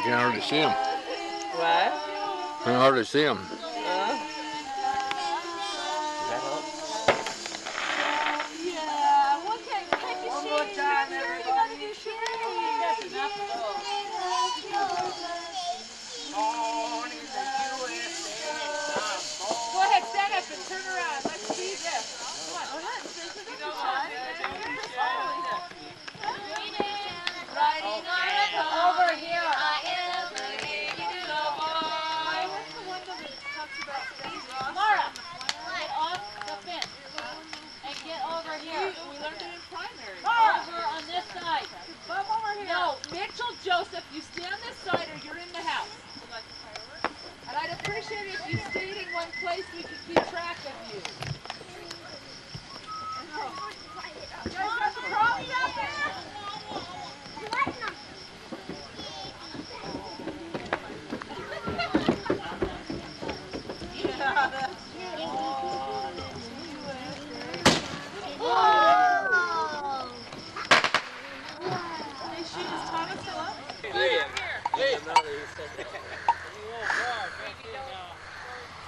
can hardly see him. What? I can hardly see him. Joseph, you stay on this side or you're in the house. And I'd appreciate it if you stayed in one place we could keep track of you. You guys got the trolley out there?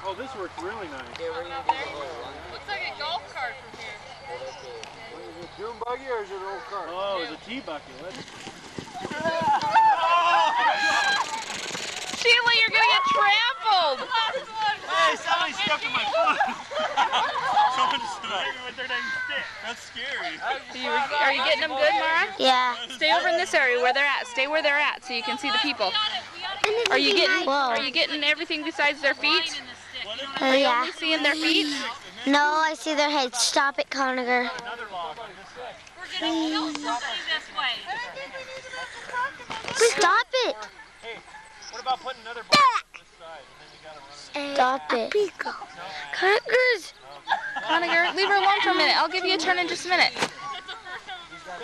Oh, this works really nice. Looks like a golf cart from here. Is it a dune buggy or is it an old cart? Oh, it's a tea bucket. Sheila, you're gonna get trampled! Hey, somebody stepped in my foot! Someone stepped with their dang stick. That's scary. Are you getting them good, Mara? Yeah. Stay over in this area where they're at. Stay where they're at so you can see the people. Are you getting everything besides their feet? Are you only seeing their feet? No, I see their heads. Stop it, Conager. We're gonna kill somebody this way. Stop it. Hey, what about putting another box on this side? And then you gotta run Stop it. Conagers. Conager, leave her alone for a minute. I'll give you a turn in just a minute.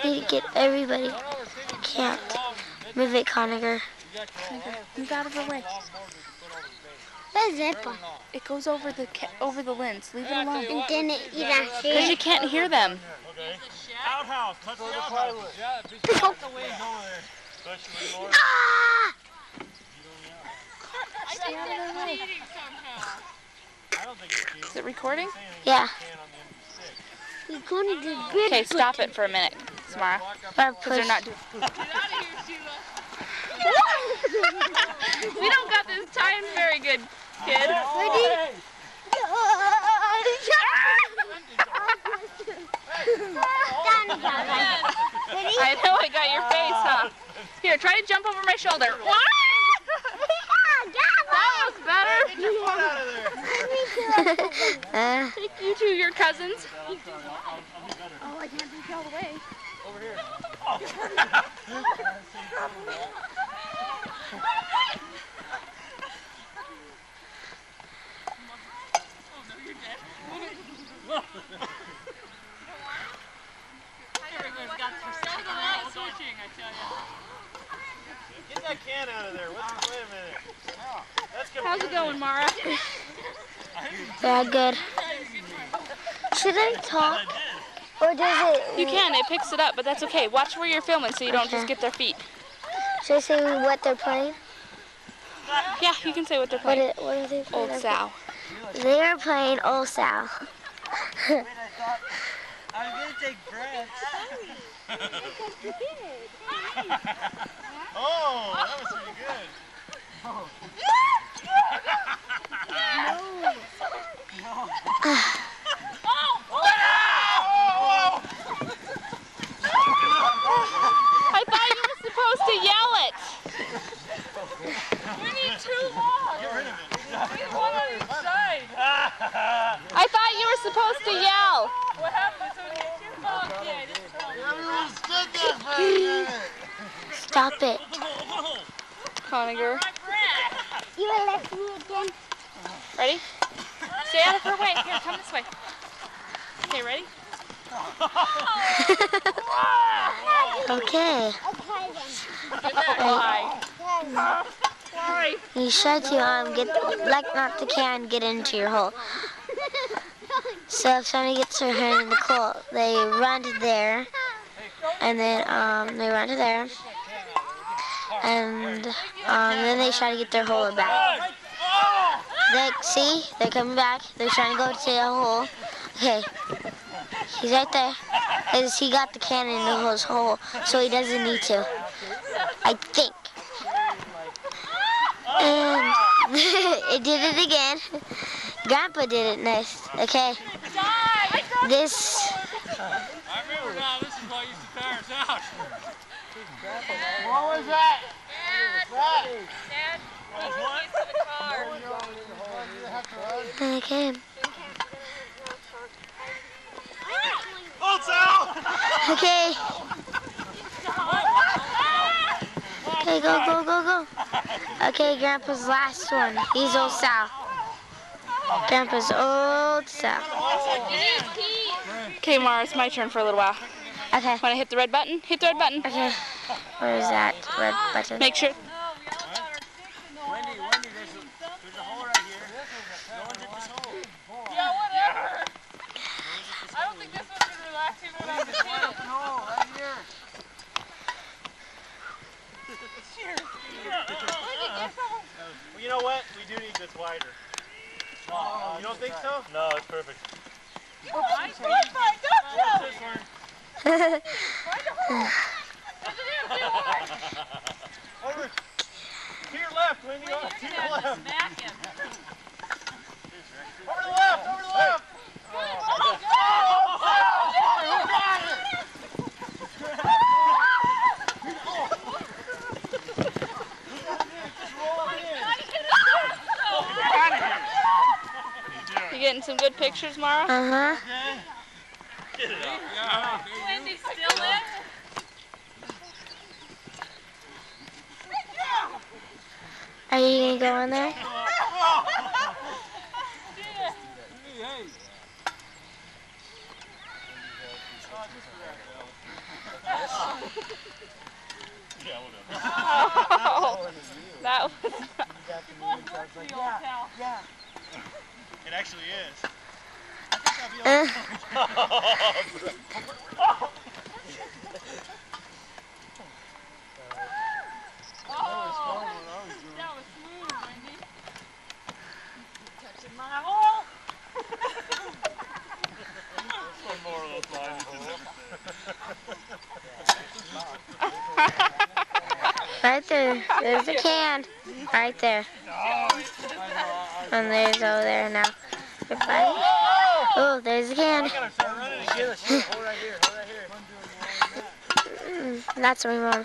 Need to get everybody. Can't. Move it, Conager. Move out of her way. It goes over the lens. Leave it alone. And then you don't see Because it. you can't hear them. Okay. Outhouse. Touch the plywood. Ah! Is it recording? Yeah. Okay, stop it for a minute, Samara. Because they're not doing. We don't got this timed very good, kid. Ready? I know I got your face, huh? Here, try to jump over my shoulder. That was better. Take you two, your cousins. Oh, I can't reach all the way. Over here. Get that can out of there. Wait a minute. How's it going, Mara? Yeah, good. Should I talk? Or does it... You can. It picks it up, but that's okay. Watch where you're filming so you don't just get their feet. Should I say what they're playing? Yeah, you can say what they're playing. What are they playing? Old Sow. They are playing Old Sow. Wait, I thought I was gonna take breaths. Oh, that was pretty good. Oh. I thought you were supposed to yell it. We need two more. Get rid of it. We need one on each side. I thought you were supposed to yell. What happened? So Stop it. Conager. You will let me again. Ready? Stay out of her way. Here, come this way. Okay, ready? Okay. Why? You should to like not the can get into your hole. So if somebody gets their hand in the coal, they run to there, and then they run to there, And then they try to get their hole back. See, they're coming back. They're trying to go to the hole. Okay, he's right there. He got the cannon in his hole, so he doesn't need to, I think. And it did it again. Grandpa did it nice. Okay, this. I remember now, this is what used to tire us out. What was that? Dad, What was what? to the car. Okay. Hold Sal! Okay. Okay, go. Okay, Grandpa's last one. He's old Sal. Grandpa's old Sal. Okay, Mara, it's my turn for a little while. Okay. Want to hit the red button? Hit the red button. Okay. Where is that red button? Make sure. Wendy, there's a hole right here. No one hit this hole. Yeah, whatever. I don't think this one's been relaxing when I was a kid. Open hole right here. Well, you know what? We do need this wider. You don't think so? No, it's perfect. Find this one. Over to your left, Wendy. To your left. Over to the left. Over to the left. You getting some good pictures, Mara? Uh-huh. Get it up. Wendy's still in? Are you gonna go in there? Oh, that was. It actually is. I think I'll be That was smooth, Wendy. Touching my hole. one more of those lines. Right there. There's the can. Right there. And there's over there now. You're fine. Oh, there's the can. Start running again. Hole right here. That's my mom.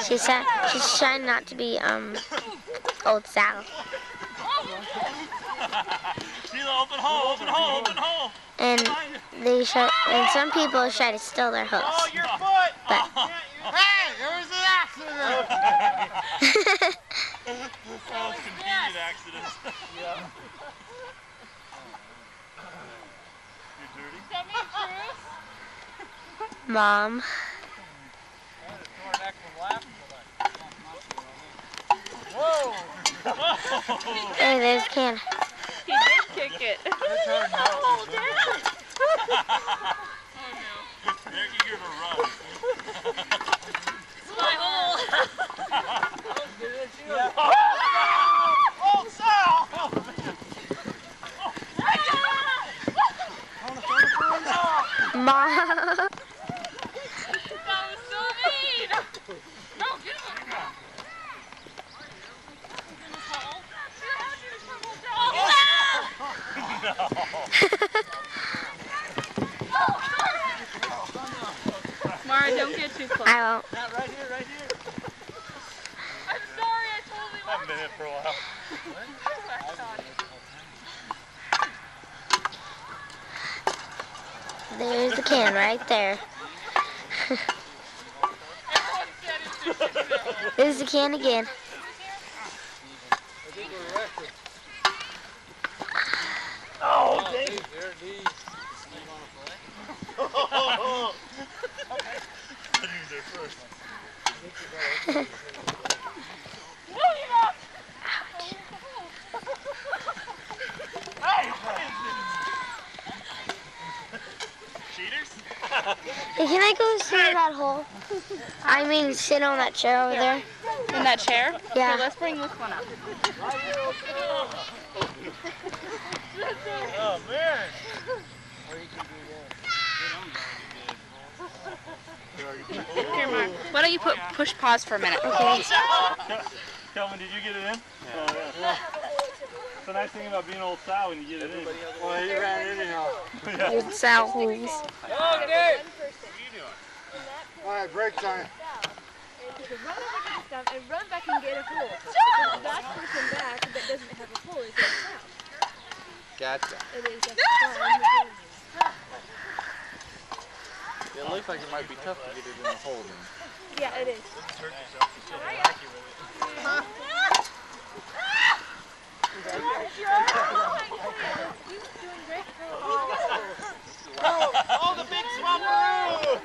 She's trying not to be old Sal. See the open hole. And some people try to steal their hooks. Oh, your foot! But Hey, there was an accident. Oh, convenient accident. Yeah. You're dirty? That means Bruce? Mom. Whoa! Hey, there's the can. He did kick it. Oh, Dad. There you give a run. It's my hole. Oh, Sal! Mom. That was so mean. No, get him. Mara, don't get too close. I won't. Right here. I'm sorry, I totally I haven't been in for a while. There's the can right there. There's the can again. Oh, dang. I knew there first. Cheaters? Hey, can I go sit in that hole? I mean, sit on that chair over there. In that chair? Yeah. Here, let's bring this one up. Oh, man. Here, Mark. Why don't you push pause for a minute? Okay. Kelvin, did you get it in? Yeah. Oh, yeah. It's the nice thing about being old Sal when you get it in. Well, he ran anyhow. Old Sal. Okay. What are you doing? All right, break time. Run over to the stuff and run back and get a pole. The last person back that doesn't have a pole is going south. Gotcha. It is just It looks like it might be tough to get it in the hole then. Yeah, it is. Oh, the big swamperoo!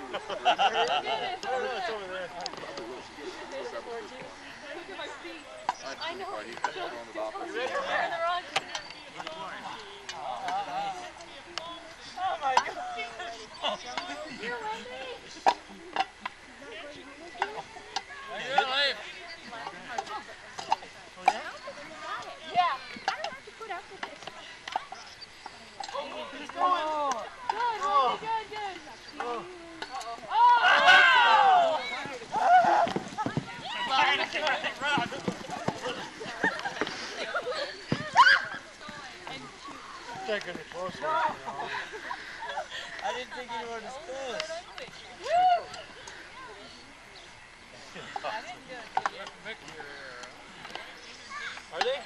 I know. Oh my God! Yeah. I don't have to put up with this. He's going! Good. Taking it closer. I didn't think anyone was close. Are they?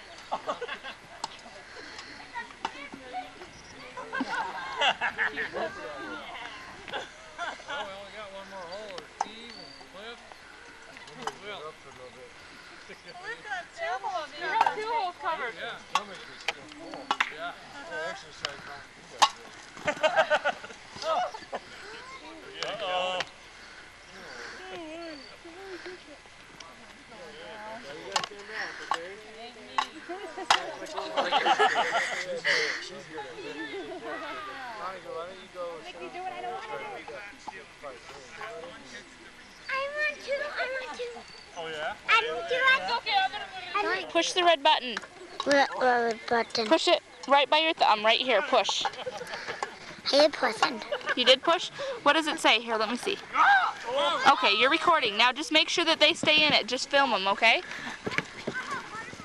Two holes covered. Uh-oh. Oh yeah? Push the red button. What button? Push it right by your thumb. Right here. Push. Hey, person. You did push? What does it say? Here, let me see. Okay, you're recording. Now just make sure that they stay in it. Just film them, okay?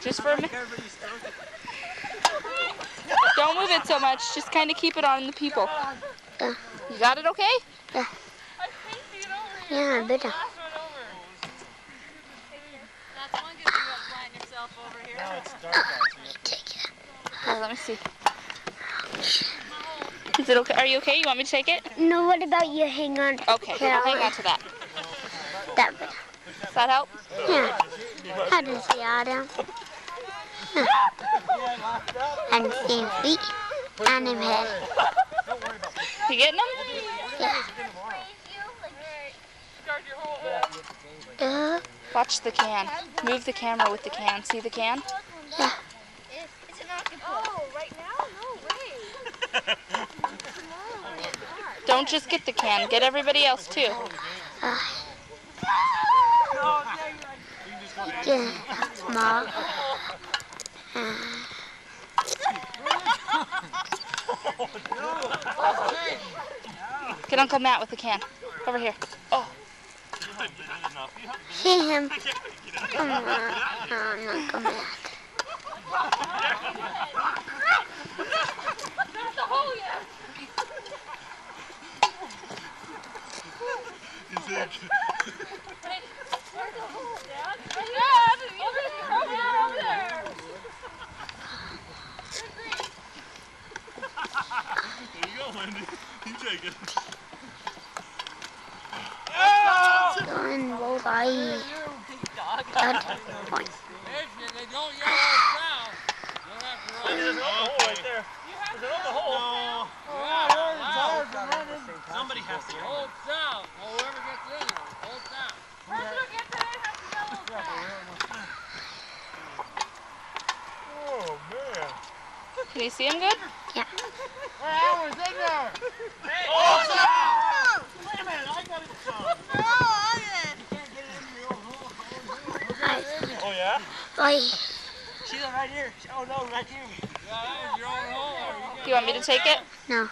Just for a minute. Don't move it so much. Just kind of keep it on the people. You got it okay? Yeah, better. That's one good thing about flying yourself over here. Now it's dark out, so you have to... Take it. Here, let me see. Is it okay? Are you okay? You want me to take it? No, what about you? Hang on. Okay, I'll hang on to that. That way. Does that help? Yeah. I didn't see Adam. And the same feet. And him head. You getting them? Yeah. Watch the can. Move the camera with the can. See the can? Yeah. Oh, right now? No way. Don't just get the can. Get everybody else too. Yeah. Small. Get Uncle Matt with the can. Over here. Oh. See him. Come on. Oh, come on. There you go, Wendy. You take it. Going both eyes. Good point. They don't yell all south. There's another hole right there. There's another hole. Somebody has to Hold south. Whoever gets in there, hold south. Oh, man. Can you see him good? Yeah. Alan's in there. Oh, wait a minute. Oh yeah? Like, Sheila, right here. Oh no, right here. Do you want me to take it? no.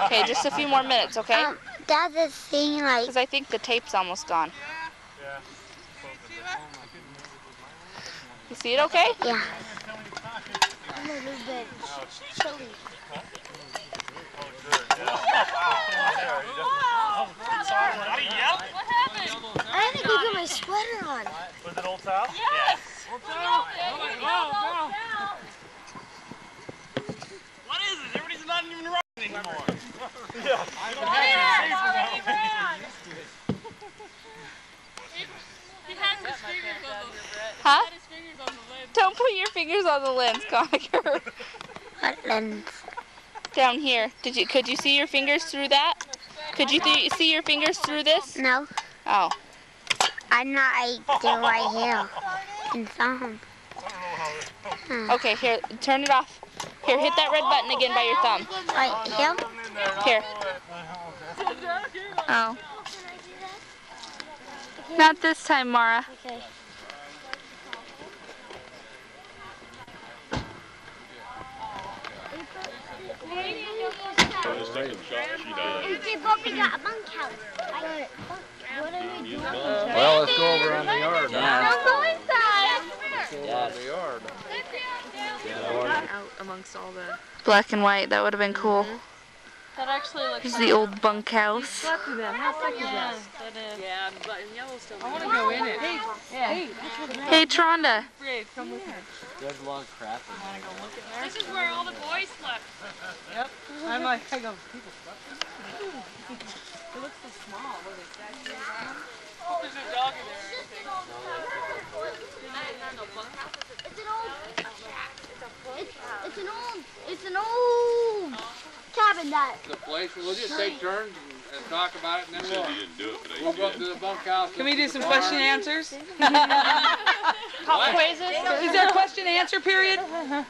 Okay, just a few more minutes, okay? That's the thing, like, Because I think the tape's almost gone. Yeah. You see it okay? yeah. I'm a little bit chilly. How do you yell? I had to go get my sweater on. Was it old towel? Yes. Old towel. What is it? Everybody's not even running anymore. Yeah. Huh? Don't put your fingers on the lens, Connor. What lens? Down here. Could you see your fingers through that? Could you see your fingers through this? No. Oh. I'm not like the right here. In some. Okay, here, turn it off. Here, hit that red button again by your thumb. Right here? Here. Oh. Not this time, Mara. Okay. They've already got a bunkhouse. What are we doing? Well, let's go over on the yard now. Don't go inside. Let's go over on the yard. Out amongst all the... Black and white, that would have been cool. That actually looks This is the old bunkhouse. How sick is that? That is. Yeah, but in Yellowstone. I want to go in it. Hey, Hey, Tronda. Brave, come with me. There's a lot of crap in Want to go look in there? This is where all the boys slept. Yep. I'm like, I go, people slept in there. It looks so small. What is that? Oh, there's a dog in there. It's an old cabin that. The place, we'll just take turns and talk about it, and then we'll go up to the bunkhouse. Can we do some question and answers? Pop quizzes? Is there a question and answer period?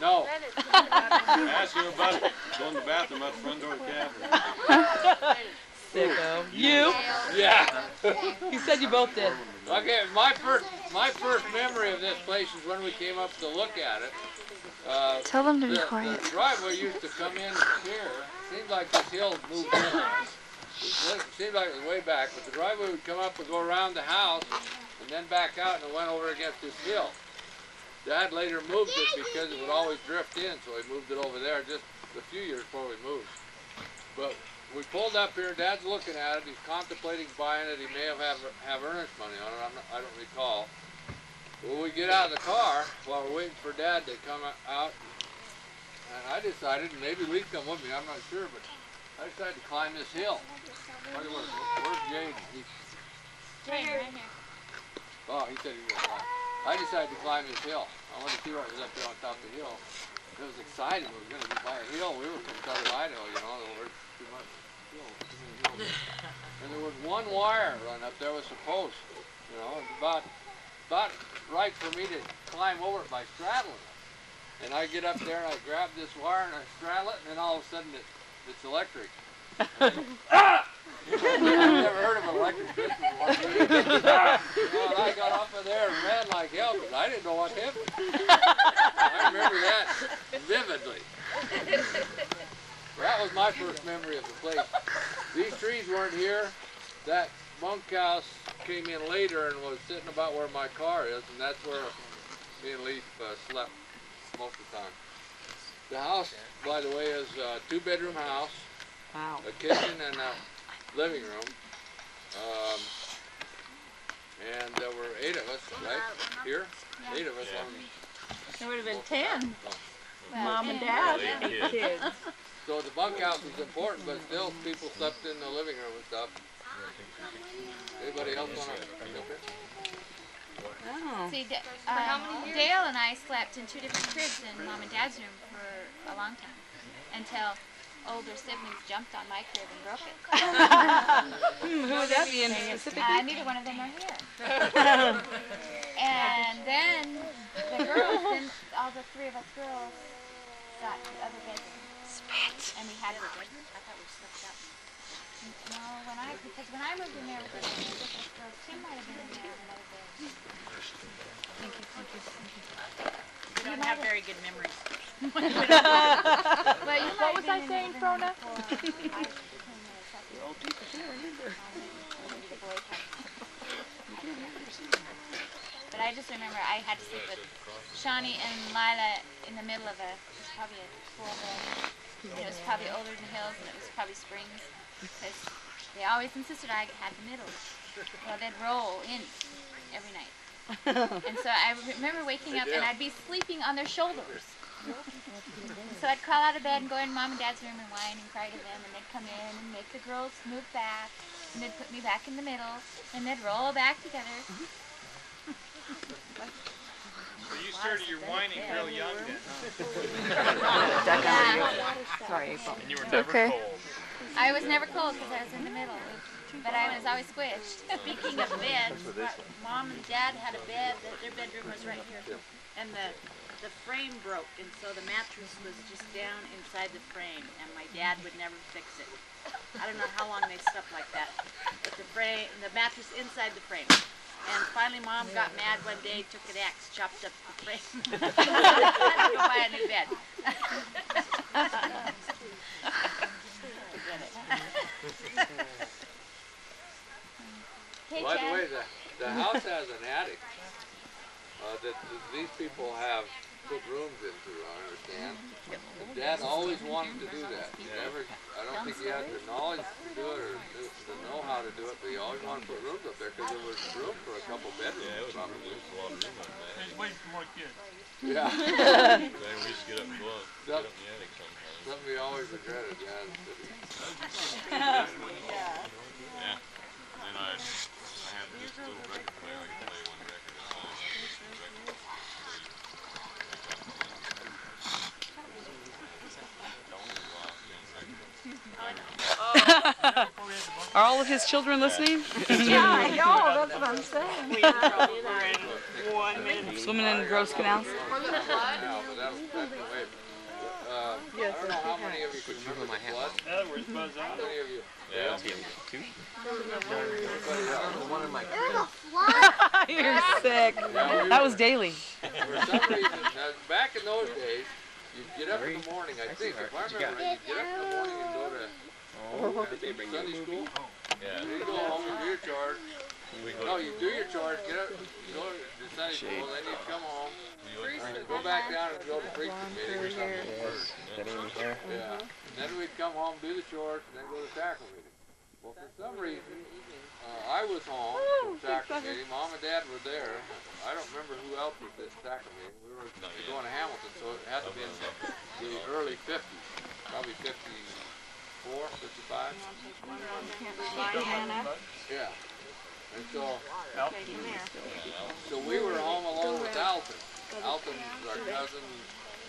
No. Ask him about going to the bathroom out the front door of the cabin. Sicko. You? Yeah. You said you both did. Okay, my first memory of this place is when we came up to look at it. Tell them to be The quiet. driveway used to come in here. Seemed like this hill moved in. It seemed like it was way back, but the driveway would come up and go around the house and then back out, and it went over against this hill. Dad later moved it because it would always drift in, so he moved it over there just a few years before we moved. But we pulled up here, Dad's looking at it, he's contemplating buying it, he may have earnest money on it, I don't recall. Well, we get out of the car while we're waiting for Dad to come out, and I decided, maybe Lee's come with me, I'm not sure, but I decided to climb this hill. Where's Jade? Right here. Oh, he said he was climb. I decided to climb this hill. I wanted to see what was up there on top of the hill. It was exciting. We were going to be by a hill. We were from southern Idaho, you know, there was too much hill. And there was one wire run up there with a post. You know, it was about right for me to climb over it by straddling it. And I get up there and I grab this wire and I straddle it, and then all of a sudden it's electric. Ah! I've never heard of an electric fence before. Well, I got off of there and ran like hell because I didn't know what hit me. I remember that vividly. That was my first memory of the place. These trees weren't here. That bunkhouse came in later and was sitting about where my car is, and that's where me and Leaf slept most of the time. The house, by the way, is a 2-bedroom house. Wow. A kitchen and a living room. And there were 8 of us, right? Here? 8 of us. There would have been 10. Mom and Dad. 8 kids. So the bunkhouse was important, but still people slept in the living room and stuff. Anybody else want to jump in? Oh. See, Dale and I slept in 2 different cribs in Mom and Dad's room for a long time, until older siblings jumped on my crib and broke it. Who would that be in specifically? Neither one of them are here. And then the girls, all the 3 of us girls got the other bedroom. And we had I thought we slept up. Because when I moved in there with this girl, Tim might have been in there. You don't have very good memories. What was I saying, Frona? But I just remember I had to sleep with Shawnee and Lila in the middle of it was probably a school day. And it was probably older than hills, and it was probably springs, because they always insisted I had the middle. Well, they'd roll in every night. And so I remember waking up and I'd be sleeping on their shoulders. So I'd crawl out of bed and go in Mom and Dad's room and whine and cry to them, and they'd come in and make the girls move back, and they'd put me back in the middle, and they'd roll back together. So you started your whining real young then, Sorry, And you were never cold. I was never cold because I was in the middle, but I was always squished. Speaking of beds, Mom and Dad had a bed, their bedroom was right here, and the frame broke, and so the mattress was just down inside the frame, and my dad would never fix it. I don't know how long they slept like that, but the mattress inside the frame. And finally Mom got mad one day, took an axe, chopped up the frame. Had to go buy a new bed. Hey, By the Chad. way, the house has an attic that these people have put rooms into, I understand. And Dad always wanted to do that. He never, I don't think he had the knowledge to do it or the know-how to do it, but he always wanted to put rooms up there because there was room for a couple bedrooms. Yeah, it was a lot of room up there. He's waiting for more kids. Yeah. Then we used to get up and go up, get up in the attic sometimes. Something we always regretted, Dad. Yeah. And I had just a little record player. I could play one record at a time. Are all of his children listening? Yeah, I know. That's what I'm saying. We probably were in 1 minute. Swimming in gross canals? I don't know how many of you could remember the flood. In other words, buzz How out. many of you? Yeah. Two? Everybody else? One in my You're sick. Yeah, That was daily. For some reason, back in those days, you'd get up in the morning, I think, if I remember right, you'd get up in the morning and go to Sunday school. Yeah. And you'd go home and do your chores. No, you do your chores, get up, go to Sunday school, then you'd come home, go back down and go to preaching meeting or something. Yeah. And then we'd come home, do the chores, and then go to tackle meeting. Well, for some reason, I was home from tackle meeting. Mom and Dad were there. I don't remember who else was at tackle meeting. We were going to Hamilton, so it had to be in the early 50s, probably 54, 55. Yeah. And so we were home alone with Alton. Alton is our cousin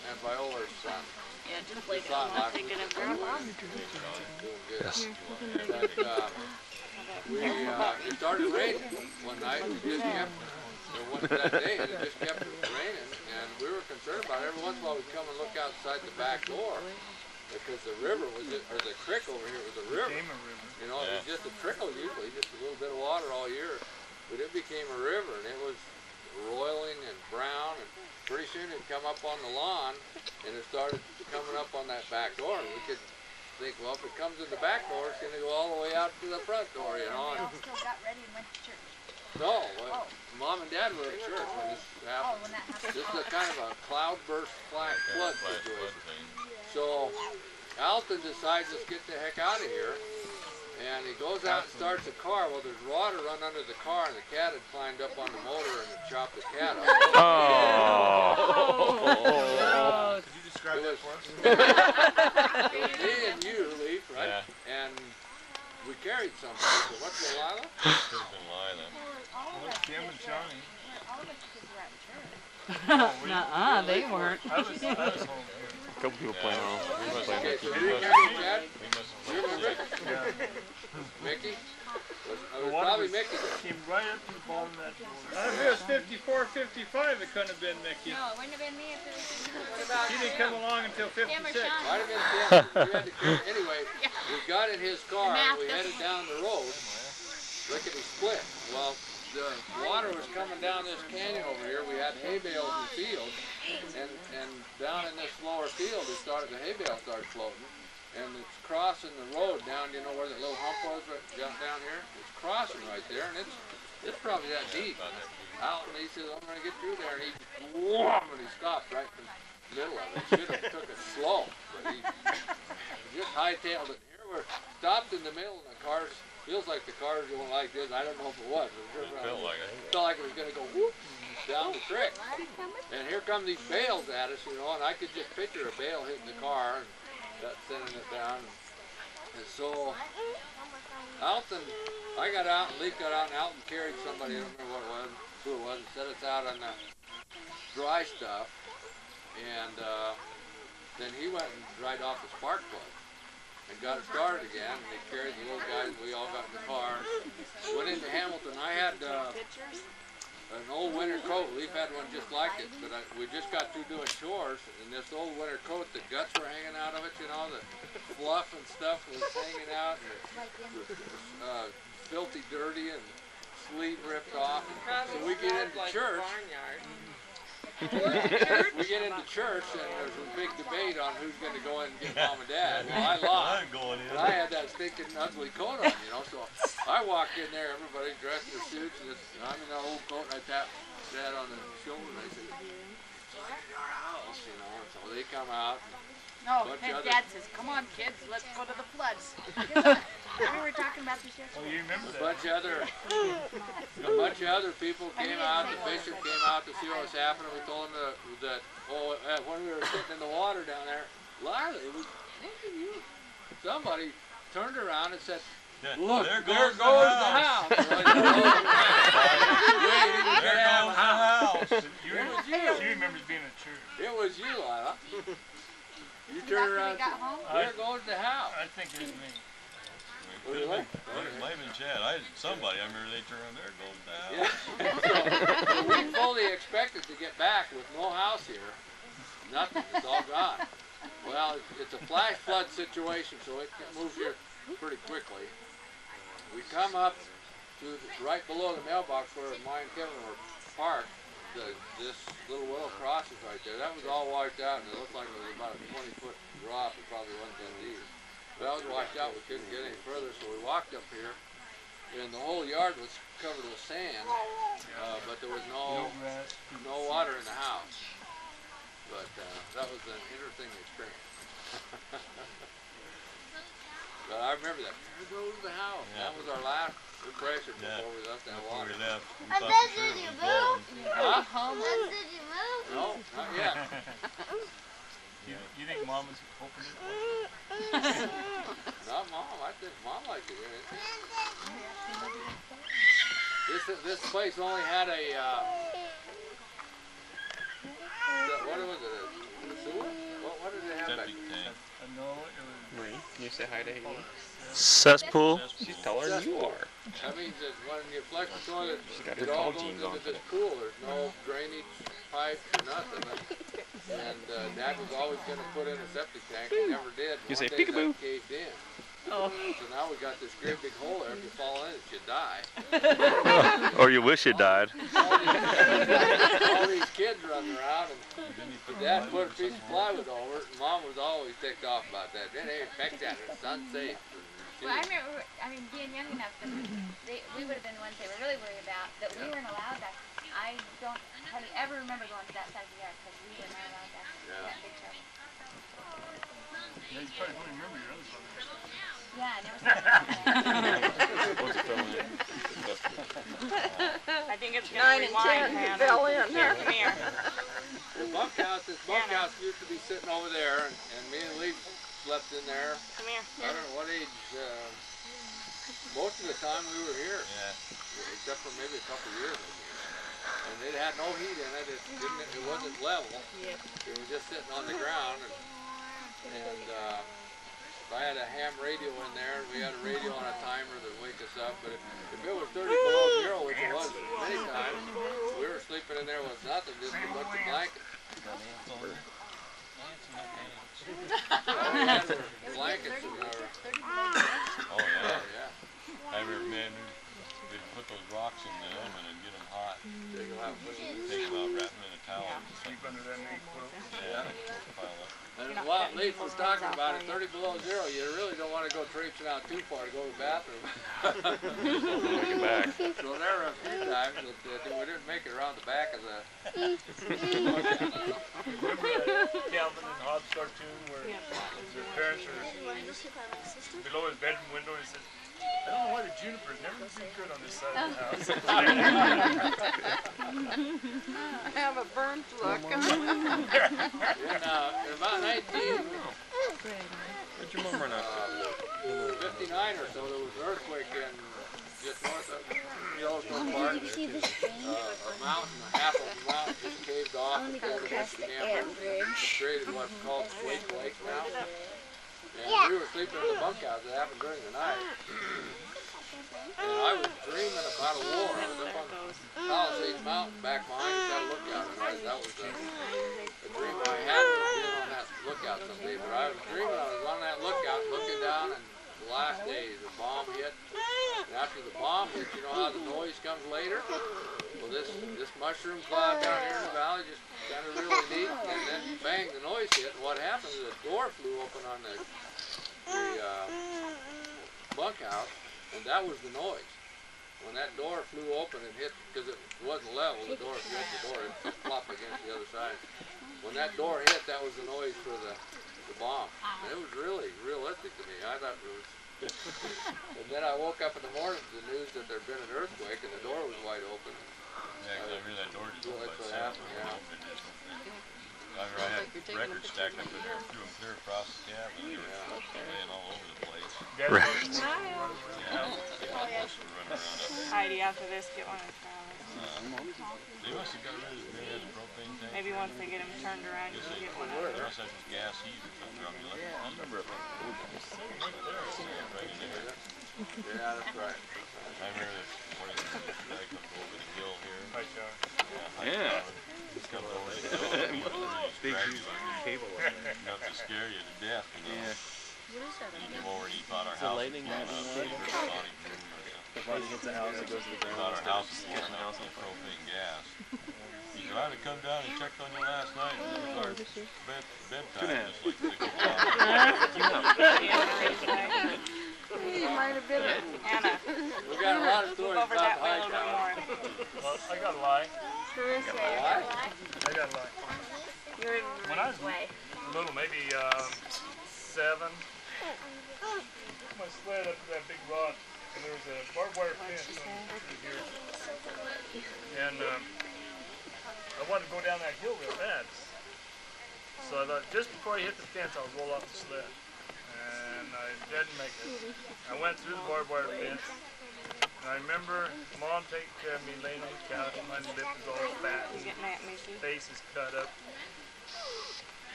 and Viola's son. Yeah, just like I'm thinking of Grandma. Doing good. But it started raining one night. We just kept, that day, it just kept raining, and we were concerned about it. Every once in a while, we'd come and look outside the back door because the river was, or the creek over here was a river. You know, it was just a trickle usually, just a little bit of water all year, but it became a river, and it was roiling and brown, and pretty soon it come up on the lawn, and it started coming up on that back door, and we could think, well, if it comes in the back door, it's going to go all the way out to the front door, you know. We all still got ready and went to church. No, Mom and Dad were at church when this happened. When that happened. This is a kind of a cloudburst flood situation. So Alton decides, let's get the heck out of here. And he goes out and starts a car. Well, there's water run under the car, and the cat had climbed up on the motor and had chopped the cat up. Oh. Could you describe that for us? It was me and you, Leaf, right? Yeah. And we carried something. So what's Delilah? Jim and Johnny. Nuh-uh, they weren't. I was home. A couple people playing on. Okay, so do you remember, Chad? Do you remember? Yeah. Mickey? It was One probably was- Mickey. Came right up to the bottom of that door. If it was 54, 55, it couldn't have been Mickey. No, it wouldn't have been me if it was What about He didn't come along until 56. Tim or Sean. Might have been Tim. You had to carry. Anyway, we got in his car and we headed down the road, lickety split. Well, the water was coming down this canyon over here. We had hay bales and fields, and down in this lower field, the hay bale started floating, and it's crossing the road down. You know where the little hump was right down here? It's crossing right there, and it's probably that deep. Out, and he says, "I'm gonna get through there," and he stopped right in the middle of it. Should have took it slow, but he just hightailed it. Here we're stopped in the middle, and the cars. Feels like the cars going like this. I don't know if it was. It felt like it was going to go whoop down the creek. And here come these bales at us, you know, and I could just picture a bale hitting the car and sending it down. And so Alton, I got out and Lee got out, and Alton carried somebody, I don't remember who it was, and set us out on the dry stuff. And then he went and dried off the spark plug. And got it started again, and they carried the little guys, we all got in the car, went into Hamilton. I had an old winter coat. Leaf had one just like it, but we just got through doing chores, and this old winter coat, the guts were hanging out of it, you know, the fluff and stuff was hanging out, and it was filthy dirty, and sleeve ripped off. So we get into church. We get into church, and there's a big debate on who's going to go in and get Mom and Dad. Well, I lost, but I had that stinking ugly coat on, you know, so I walked in there, everybody dressed in their suits, and I'm in that old coat, and I tapped Dad on the shoulder, and I said, "It's like our house," you know, and so they come out. No, his dad says, "Come on, kids, let's go to the floods." We were talking about this yesterday. Oh, you remember that? A bunch of other people came out. The bishop came out to see what was happening. We told him that when we were sitting in the water down there, Lila, somebody turned around and said, "Look, there goes the house." There goes the house. She remembers being in church. It was you, Lila. You turned around and said, "There goes the house." I think it was me. Really? It might have been Chad. Somebody, I remember they turned around, there goes the house. Yeah. So, we fully expected to get back with no house here. Nothing. It's all gone. Well, it's a flash flood situation, so it moves here pretty quickly. We come up to right below the mailbox where mine and Kevin were parked. This little willow crosses right there. That was all wiped out, and it looked like it was about a 20-foot drop. It probably wasn't that deep. But that was wiped out. We couldn't get any further, so we walked up here, and the whole yard was covered with sand, but there was no water in the house. But that was an interesting experience. But I remember that. There goes the house. Yeah. That was our last impression before we left that water. Did you move? Huh? Did you move? No, not yet. You think Mom was hoping it was? Not Mom. I think Mom liked it. This place only had a what was it? A sewer? What did it have back there? No, it was. Marie, can you say hi to Haley? Cesspool. She's taller than you are. That means that when you flush the toilet, got her it all tall goes jeans into on this today. pool. There's no drainage pipes or nothing. And Dad was always going to put in a septic tank. He never did. You say One day peekaboo. that caved in. Oh. So now we got this great big hole there. If you fall in it, you die. Or you wish you died. All these kids running around, and Dad put a piece of plywood over it, and Mom was always ticked off about that. Then they affect that. It's unsafe. Well, I remember, being young enough that we would have been the ones they were really worried about, that we weren't allowed back. I don't hardly ever remember going to that side of the yard because we were not allowed back. Yeah. That big trouble. Yeah, you probably don't remember your other brother. Yeah, I never saw that. I think it's going to rewind, Hannah. Fell in. Here, come here. This bunkhouse used to be sitting over there, and me and Lee slept in there. Come here. I don't know what age. Most of the time we were here, except for maybe a couple of years. And it had no heat in it. It wasn't level. Yeah. It was just sitting on the ground. And I had a ham radio in there. We had a radio on a timer that would wake us up. But if it was 30 below zero, which it was many times, we were sleeping in there with nothing, just a bunch of blankets. Blankets and our... Oh, yeah. Yeah. I remember, man, we'd put those rocks in the oven and get them hot. Take them out, put them in. Take them out, wrap them in a towel. Sleep under that neat quilt. Yeah. Pile up. And while Leaf was talking about it, 30 below zero, you really don't want to go traipsing out too far to go to the bathroom. Back. So there were a few times that we didn't make it around the back of the... Remember that Calvin and Hobbes cartoon where their parents are below his bedroom window and he says, I don't know why the junipers never do good on this side of the house. I have a burnt look. In about 19... What'd your mom run out? 59 or so, there was an earthquake in just north of Yellowstone Park. A mountain, half of the mountain just caved off and killed a bunch of campers. Created what's called Swake Lake now. And we were sleeping in the bunkhouse. It happened during the night. And I was dreaming about a war. I was up on Palisades Mountain back behind that lookout. And that was a dream I had of being on that lookout someday. But I was dreaming I was on that lookout looking down, and the last day the bomb hit. And after the bomb hit, you know how the noise comes later? Well, this mushroom cloud down here in the valley just kind of really neat. And then bang, the noise hit. And what happened is a door flew open on the bunkhouse, and that was the noise. When that door flew open and hit, because it wasn't level, the door, if you hit the door, it flopped against the other side. When that door hit, that was the noise for the bomb. And it was really realistic to me. I thought it was... And then I woke up in the morning to the news that there'd been an earthquake and the door was wide open. Yeah, because I hear that door just opened by itself. I had records stacked up in there, threw them clear across the cabin. They were laying all over the place. Records. Heidi, after this, get one of the trowels. They must have got rid of the propane tank. Maybe once they get them turned around, you can get one of them. Unless that was gas heat or something. I remember it. Right in there. Yeah, that's right. I remember this morning, this guy comes over the hill here. Hi, John. Yeah. He's coming over the hill. Big cable on there. Enough to scare you to death, you know. Yeah. He came over and he thought our It's a house lightning was rod blowing cable. up. If one hits a house, it goes to the He ground. thought our house was blowing up with propane gas. He said, I had to come down and checked on you last night. And it was our bedtime, just like 6 o'clock. You might have been Anna, We got a lot of stories over about that the way a high little bit tower. more. Well, I got a lie. Carissa. I got a lie. You're in When I was way. little, maybe 7, my sled up to that big rock, and there was a barbed wire fence through here. And I wanted to go down that hill real bad. So I thought, just before I hit the fence, I'll roll off the sled. And I didn't make it. I went through the barbed wire fence. And I remember Mom taking care of me, laying on the couch, and my lip is all fat. You getting at me, too? Face is cut up.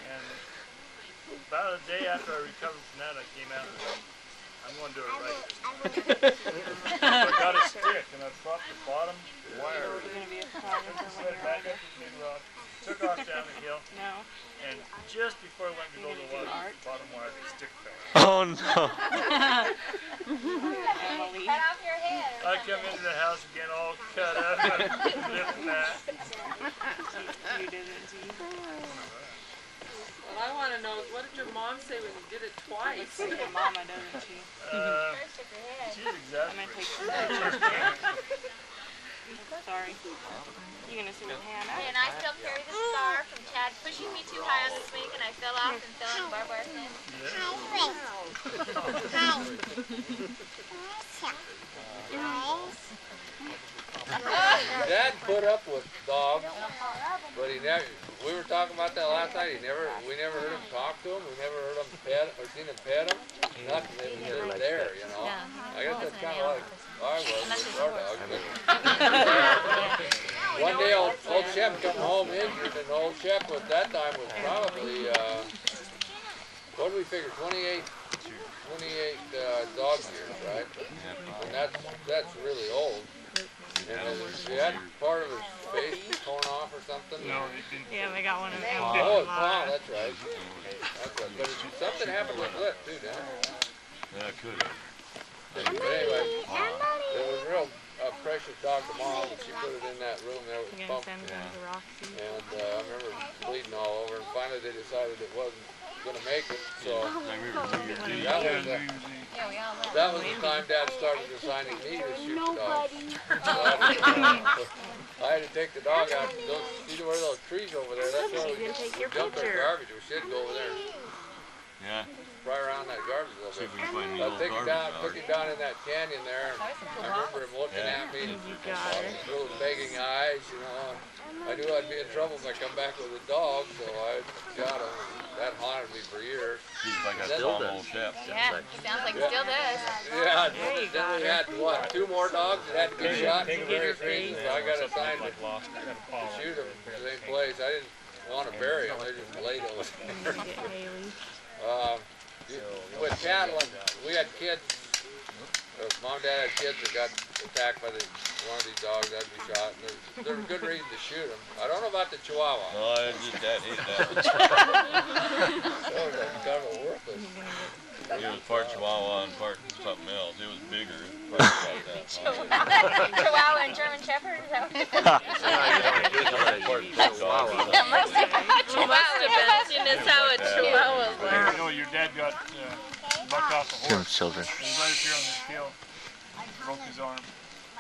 And about a day after I recovered from that, I came out and said, I'm going to do it right. So I got a stick and I propped the bottom wire. You're going to be a photographer Took the when sled you're back older? up to Big Rock, took off down the hill, No. and just before I went to go to the water, the bottom wire, the stick fell. Oh no. Emily. Cut off your head. I come into the house again all cut up, lip and that. You didn't, see? What I want to know is, what did your mom say when you did it twice? Looks like your mama, doesn't she? She's I'm going to take some exasperated. pictures. Sorry. You're going to sit with Hannah? And I still carry the scar from Chad pushing me too high on the swing, and I fell off and fell on the barbed wire fence. Dad put up with dogs, but he never. We were talking about that last night. We never heard him talk to him. We never heard him pet or seen him pet him. Nothing. They were just there, you know. I guess that's kind of like I was with our dog. One day, old Shep come home injured, and old Shep at that time was probably what do we figure? 28 dog years, right? And that's really old. And he had part of his face torn off or something. No, it didn't. Yeah, they got one of them. Oh, it's paw, that's right. That's right. But something happened with Flip too, didn't it? Yeah, it could have. But anyway, it was a real precious dog to Mom, and she put it in that room there with the pump. And I remember bleeding all over, and finally they decided it wasn't going to make it, so that was the time Dad started assigning me to shoot the dog. So I had to take the dog out. See where those trees over there? That's where we dumped our garbage. We should go over there. Yeah. Right around that garbage a little bit. I took him down in that canyon there, and I remember him looking at me, with little begging eyes, you know. I knew I'd be in trouble if I come back with a dog, so I got him. That haunted me for years. He's like a still old chef. Yeah, sounds like it still does. Yeah, then we had, what, 2 more dogs that had to get shot for various reasons, so I got assigned to shoot them in the same place. I didn't want to bury them, they just laid over there. With cattle, we had kids. Mom and Dad had kids that got attacked by one of these dogs. That'd be shot. And there was good reason to shoot them. I don't know about the Chihuahua. No, I didn't hate that. That was kind of worthless. It was part Chihuahua and part something else. It was bigger. Chihuahua and German Shepherd? Is that what it That's how a Chihuahua was. You know, your dad got bucked off a horse. Children. He was right up here on the scale. Broke his arm.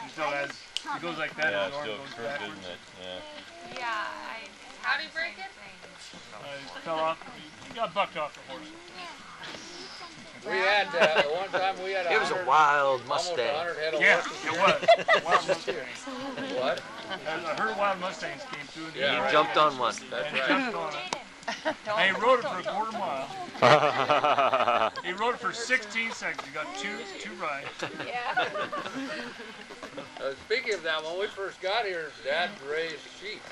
He still has. He goes like that. Yeah, and his arm still goes crooked, backwards. isn't it? Yeah. Yeah, how did he break it? He fell off. He got bucked off the horse. We had, one time we had It was a wild almost Mustang. 100 head of Yeah, horses. it was. Wild Mustang. What? I heard wild Mustangs came through. And Yeah, He right. jumped on one. That's He right. jumped on it. And he rode it for a quarter mile. He rode it for 16 seconds. He got two rides. Yeah. Speaking of that, when we first got here, Dad raised sheep.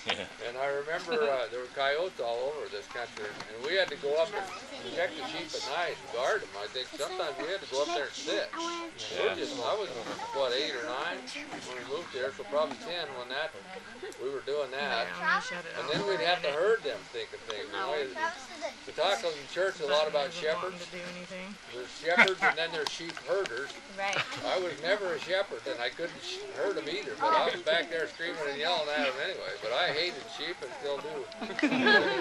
And I remember there were coyotes all over this country, and we had to go up and check the sheep at night and guard them. I think sometimes we had to go up there and sit. I was, what, 8 or 9 when we moved here, so probably 10 when we were doing that. And then we'd have to herd them, think of things. You know, we talk in church a lot about shepherds. There's shepherds and then there's sheep herders. Right. I was never a shepherd, and I couldn't herd them either, but I was back there screaming and yelling at them anyway. But I hated sheep and still do.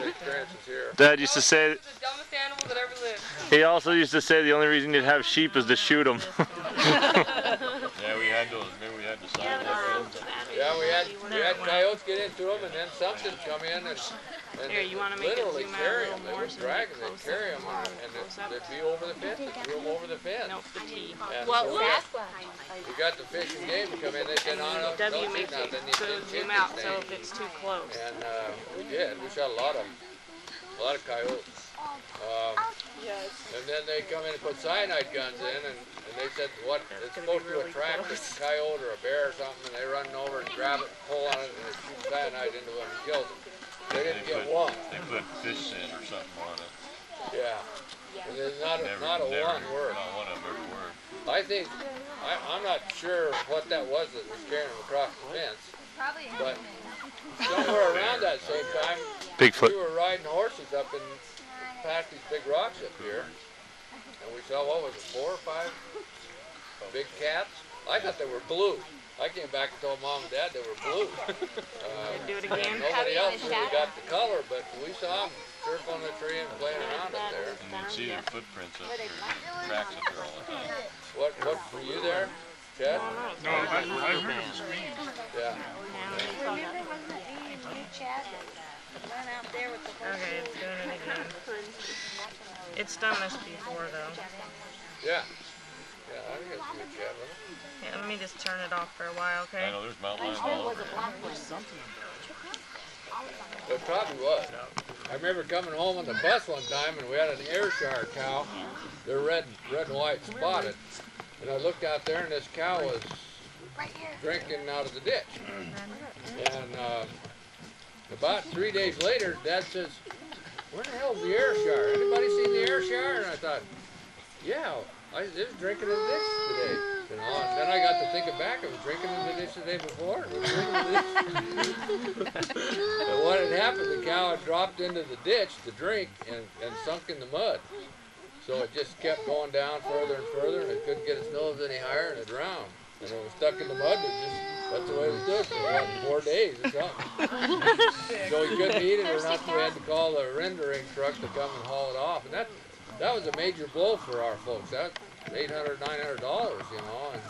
Experiences here. Dad used to say, The dumbest animal that ever lived. he also used to say the only reason you'd have sheep is to shoot them. Yeah, we had those. Remember we had the sign up. Yeah, we had coyotes get into them, and then something come in and Here, you want to make it literally zoom out a carry little them. They more would so drag you them, get they'd carry them, closer. and Close up. they'd be over the fence. They threw them over the fence. Nope, the T. And Well, so Sasquatch. we got the fish and game to come in. They said, no, no, W don't shoot makes it nothing. so zoom out so if it's too close. And we did. We shot a lot of them. A lot of coyotes. And then they come in and put cyanide guns in, and they said, what, it's supposed to attract a coyote or a bear or something, and they run over and grab it and pull on it, and they shoot cyanide into them and kill them. They didn't get one. They put fish scent or something on it. Yeah. And there's not a one word. Not one of them ever worked. I think, I'm not sure what that was that was carrying them across the fence, Probably. but somewhere around that same time, Bigfoot. we were riding horses up and past these big rocks up here, and we saw, what was it, 4 or 5 big cats? I thought they were blue. I came back and told Mom and Dad they were blue. Do it again. Nobody else really got the color, but we saw them circling the tree and playing around up there. And you'd see their footprints up there, tracks up there all the time. What, were you there, Ted? No, I heard him scream. Yeah. Okay, it's doing it again. It's done this before though. Yeah. Yeah, I think it's a good chat, wasn't it? Yeah, let me just turn it off for a while, okay? I know there's mountain lions all over. It probably was. I remember coming home on the bus one time, and we had an Ayrshire cow. They're red and white spotted. And I looked out there, and this cow was drinking out of the ditch. And about 3 days later, Dad says, where the hell's the Ayrshire? Anybody seen the Ayrshire? And I thought, yeah, it was drinking in the ditch today. You know, and then I got to thinking back, I was drinking in the ditch the day before. But what had happened, the cow had dropped into the ditch to drink and sunk in the mud. So it just kept going down further and further, and it couldn't get its nose any higher, and it drowned. And it was stuck in the mud, that's the way it was doing for about 4 days or something. So we couldn't eat it or nothing. We had to call the rendering truck to come and haul it off. And that was a major blow for our folks. That was $800, $900, you know. And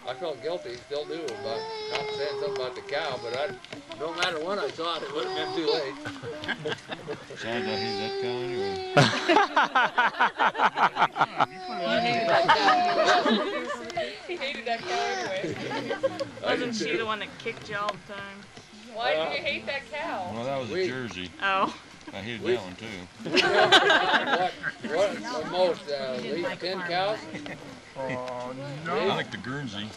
I felt guilty, still do, about not saying something about the cow, but no matter when I saw it, it would have been too late. Sad I hate that cow anyway. He hated that cow anyway. Wasn't she the one that kicked you all the time? Why did you hate that cow? Well, that was a Jersey. Oh. I hated that one too. What the most, at least 10 cows? I like the Guernsey.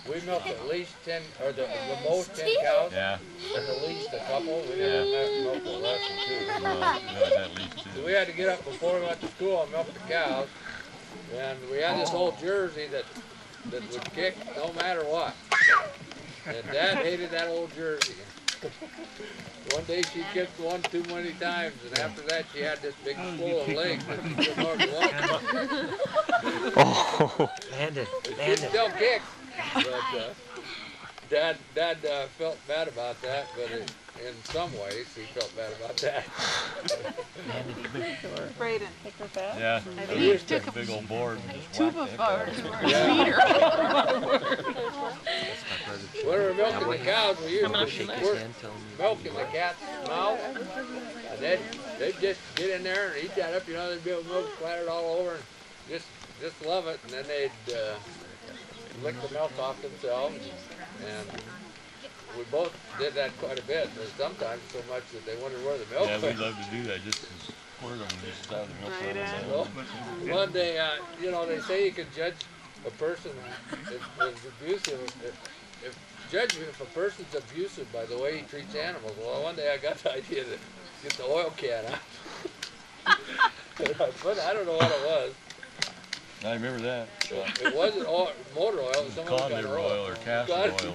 We milked at least 10, or the most 10 cows. Yeah. And at least a couple. We didn't milk less than 2. No, at least 2. So we had to get up before we went to school and milk the cows. And we had this old Jersey that would kick no matter what. And Dad hated that old Jersey. One day she kicked one too many times, and after that she had this big full of legs that she couldn't hardly walk. Oh. She still kicked, but Dad felt bad about that, but in some ways he felt bad about that. Braden. Take her back? Yeah, I I used a big old board and just Two whacked before. Yeah. Beat her. When we were milking the cows, we used to milking the cat's mouth, and they'd just get in there and eat that up, you know, they'd be able to milk splattered all over and just love it, and then they'd lick the milk off themselves, and we both did that quite a bit, and sometimes so much that they wondered where the milk Yeah, went. we love to do that just to squirt them and just have the milk out of them. Well, one day, you know, they say you can judge a person if abusive, judge if a person's abusive by the way he treats animals. Well, one day I got the idea to get the oil can out. But I don't know what it was. I remember that. It wasn't motor oil. It was some Cod kind of liver oil or castor oil.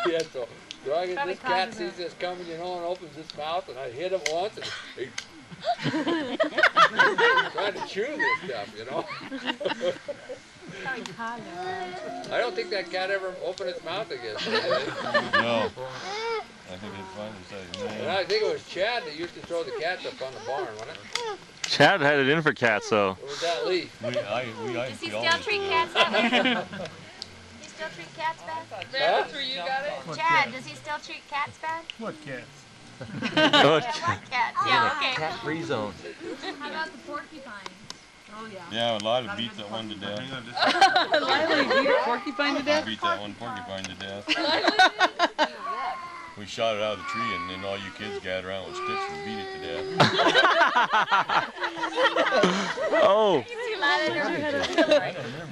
Yeah, so I get this cat sees this coming, you know, and opens his mouth, and I hit him once, and he trying to chew this stuff, you know. I don't think that cat ever opened its mouth again. No. I think it's finally said, and I think it was Chad that used to throw the cats up on the barn, wasn't it? Chad had it in for cats, though. Or was that Lee? Does he still treat cats that way? He still treat cats bad? That's where you got it? Chad, does he still treat cats bad? What cats? What cats? Yeah, okay. Cat-free zone. How about the porcupines? Oh, yeah. Yeah, Lila beat that one to death. Lila beat a porcupine to death? Beat that one porcupine to death. We shot it out of the tree, and then all you kids gathered around with sticks and beat it to death. Oh.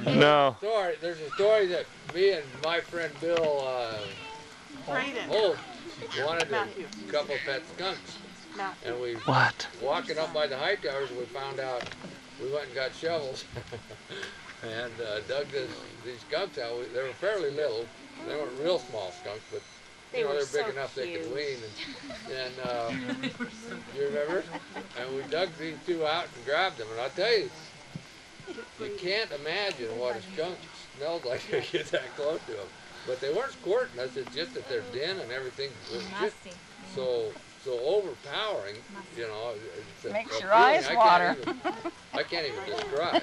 No. There's a story that me and my friend Bill Holt wanted a couple pet skunks. And we walking up by the high towers, we found out, we went and got shovels and dug these skunks out. They were fairly little. They weren't real small skunks, but you know, they're big enough they could wean. And you remember? And we dug these two out and grabbed them. And I'll tell you, you can't imagine what a skunk smells like when you get that close to them. But they weren't squirting us. It's just that their den and everything was just so overpowering. You know, makes your eyes water. I can't even describe.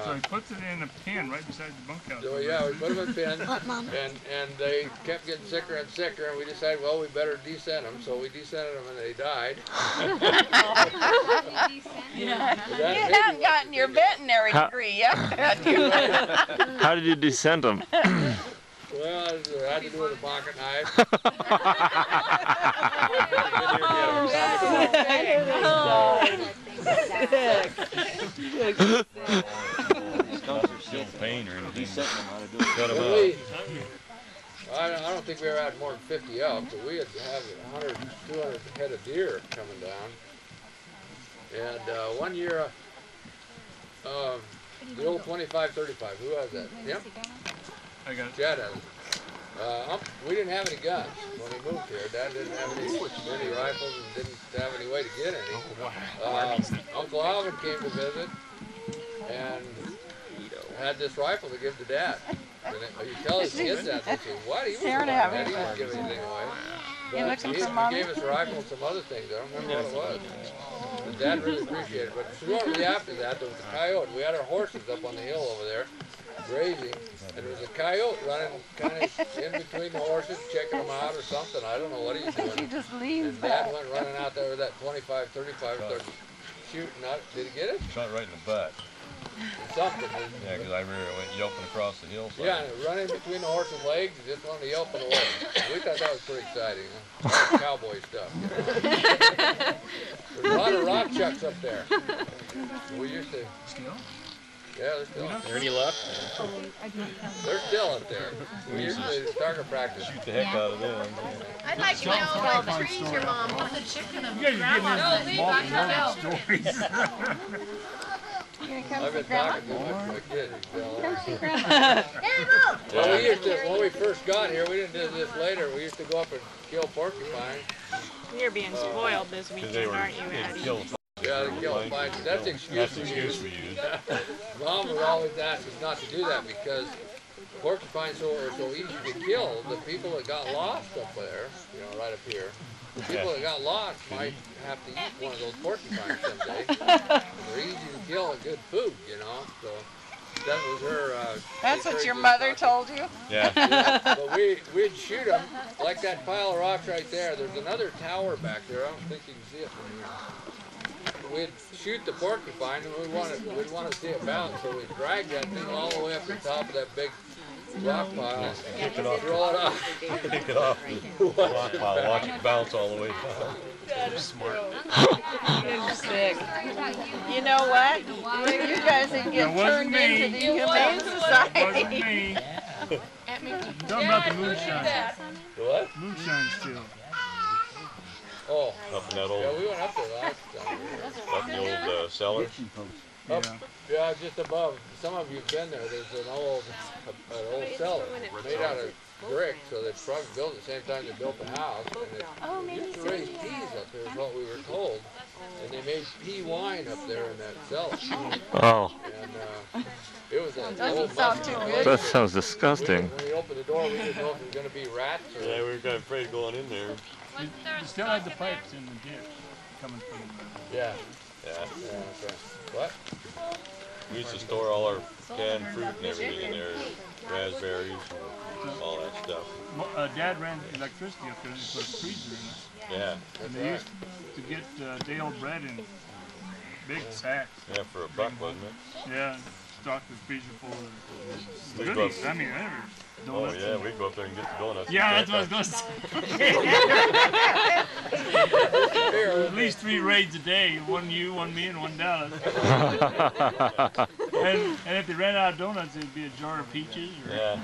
So he puts it in a pen right beside the bunkhouse. So yeah, we put them in pens, and they kept getting sicker and sicker, and we decided, well, we better descent them. So we descented them, and they died. You haven't gotten your veterinary degree yet, have you? How did you descend them? Well, I had to do it with a pocket knife. Still pain or anything. Cut them I don't think we ever had more than 50 elk, but we had to have 100, 200 head of deer coming down. And one year, The old 25-35. Who has that? Him? I got it. Chad has it. We didn't have any guns when we moved here. Dad didn't have any rifles and didn't have any way to get any. Uncle Alvin came to visit and had this rifle to give to Dad. And you tell us he gets that, they say, what? He wouldn't give anything away. But he gave us a rifle and some other things. I don't remember what it was. But Dad really appreciated it. But shortly after that, there was a coyote. We had our horses up on the hill over there, grazing, and there was a coyote running kind of in between the horses, checking them out or something. I don't know what he was doing. He just leaves And Dad went running out there with that 25-35 and started shooting out. Did he get it? Shot right in the butt. Something. Yeah, because I remember it went yelping across the hillside. Yeah, and it running between the horse's legs and just wanted to yelp it away. We thought that was pretty exciting. Huh? Cowboy stuff. You know? There's a lot of rock chucks up there. We used to. Still? Yeah, they're still up Are there any left? They're still up there. We used to target practice. Shoot the heck out of them. I'd like to know what trees your mom put the chicken and You guys are grandma. getting into stories. I've been talking to my kids. Well, we used to, when we first got here, we didn't do this later, we used to go up and kill porcupines. You're being spoiled this weekend, aren't you, Eddie? Yeah, they kill pines. That's the excuse we use. Mom would always ask us not to do that because porcupines are so easy to kill. The people that got lost up there, you know, right up here, the people that got lost might have to eat one of those porcupines someday. They're easy to kill and good food, you know. So that was her. That's what your mother told you? Yeah. But we'd shoot them like that pile of rocks right there. There's another tower back there. I don't think you can see it from here. We'd shoot the porcupine and we'd want to see it bounce, so we'd drag that thing all the way up to the top of that big rock pile and throw it off. Pick it off the rock pile, watch it bounce all the way down. Smart. You're sick. You know what? You guys can get turned into the Humane Society. Talking about the moonshine. What? Moonshine still. Oh. Up in that old, Yeah, we went up there last time. up in the old cellar. Yeah, just above. Some of you've been there. There's an old cellar made out of brick, so they probably built it at the same time they built the house. And it used to raise peas up there, is what we were told. And they made pea wine up there in that cellar. Oh. And it was a Doesn't sound too good. That sounds disgusting. When we opened the door, we didn't know if it was going to be rats or. Yeah, we were kind of afraid of going in there. You still had the pipes in the ditch coming from Yeah. Yeah. Yeah, that's right. What? We used to store all our canned fruit and everything in there, raspberries and all that stuff. Dad ran electricity up there and put a freezer in it. Yeah. And they used to get day-old bread in big sacks. Yeah, for $1, wasn't it? Yeah, stock the freezer full of goodies. I mean, whatever. Oh yeah, we go up there and get the donuts. Yeah, that's what I was going to say. At least 3 raids a day. One you, one me, and one Dallas. and if they ran out of donuts, it'd be a jar of peaches. Or Yeah.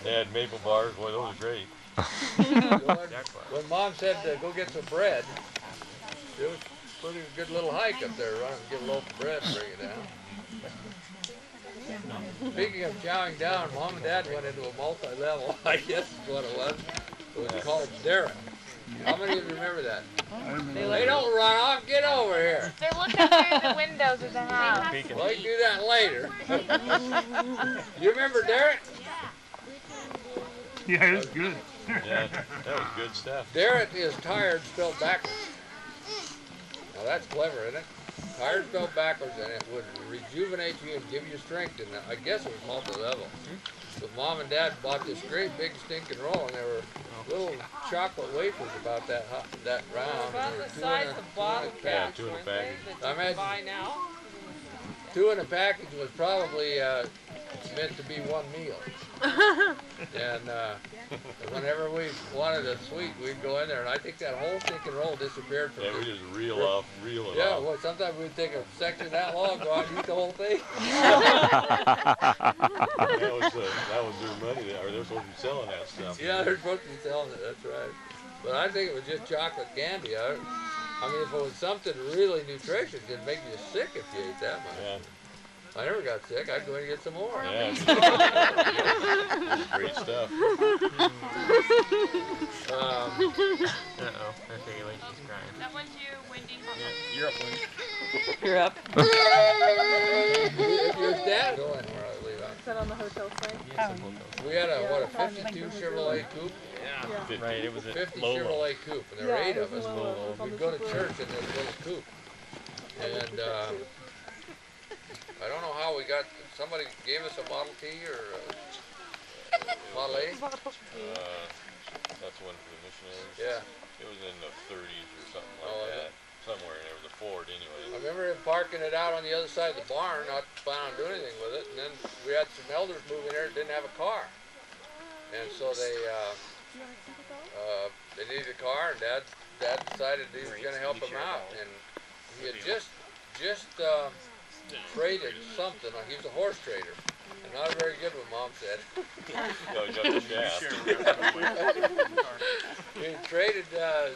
They had maple bars. Boy, those are great. When Mom said go get some bread, it was a pretty good little hike up there. Run and get a loaf of bread and bring it down. Speaking of chowing down, Mom and Dad went into a multi-level, I guess is what it was. It was called Derek. How many of you remember that? They don't run off, get over here. They're looking through the windows of the house. Well, you can do that later. You remember Derek? Yeah, it was good. Yeah, that was good stuff. Derek is tired spelled backwards. Now that's clever, isn't it? Tired spelled backwards, and it would rejuvenate you and give you strength. And I guess it was multi-level. But Mom and Dad bought this great big stinking roll, and they were little chocolate wafers about that round. About the size of the bottle caps, two in a weren't package. they, that you buy now? 2 in a package was probably meant to be one meal. And whenever we wanted a sweet, we'd go in there, and I think that whole stinking roll disappeared from Yeah, we just reel it off. Yeah, well, sometimes we'd take a section that long, go out and eat the whole thing. That was their money, or they're supposed to be selling that stuff. Yeah, they're supposed to be selling it, that's right. But I think it was just chocolate candy. I mean, if it was something really nutritious, it'd make you sick if you ate that much. Yeah. I never got sick. I'd go and get some more. Yeah. Great stuff. Uh-oh, that's Haley. She's crying. That one's you, Wendy. Yeah, you're up, Wendy. You're up. If your dad going where I leave out. Is that on the hotel site? Yeah, some hotels. We had a 52 Chevrolet coupe. Yeah. Right, it was a 50 Lolo. Chevrolet coupe, and there were 8 of us. We'd go to church in this little coupe. And I don't know how we got, somebody gave us a Model T or a Model A. That's one for the missionaries. Yeah. It was in the 30s or something like Oh, that. Somewhere in there was a Ford anyway. I remember him parking it out on the other side of the barn, not planning on doing anything with it. And then we had some elders moving there that didn't have a car. And so they needed a car, and Dad decided he was going to help them out. And he had just traded something. He was a horse trader. And not a very good one, Mom said. No, he got the shaft. He traded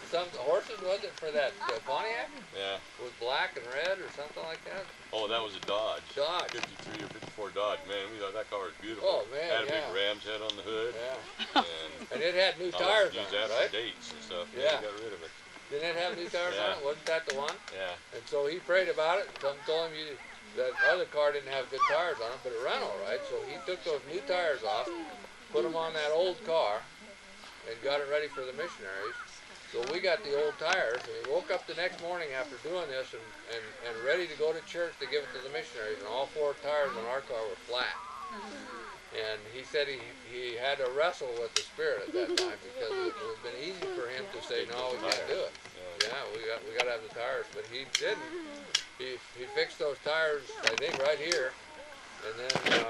some horses, was it, for that Pontiac? Yeah. It was black and red or something like that? Oh, that was a Dodge. Dodge. 53 or 54 Dodge. Man, we thought that car was beautiful. Oh, man, Had a yeah. big ram's head on the hood. Yeah. And And it had new tires on used it, that right? for dates and stuff. Yeah. He got rid of it. Didn't it have new tires on Yeah. it? Wasn't that the one? Yeah. And so he prayed about it. Some told him that other car didn't have good tires on it, but it ran all right. So he took those new tires off, put them on that old car, and got it ready for the missionaries. So we got the old tires, and we woke up the next morning after doing this and ready to go to church to give it to the missionaries, and all 4 tires on our car were flat. And he said he had to wrestle with the Spirit at that time because it would have been easy for him to say, no, we can't do it. Yeah, we got to have the tires, but he didn't. He fixed those tires, I think, right here, and then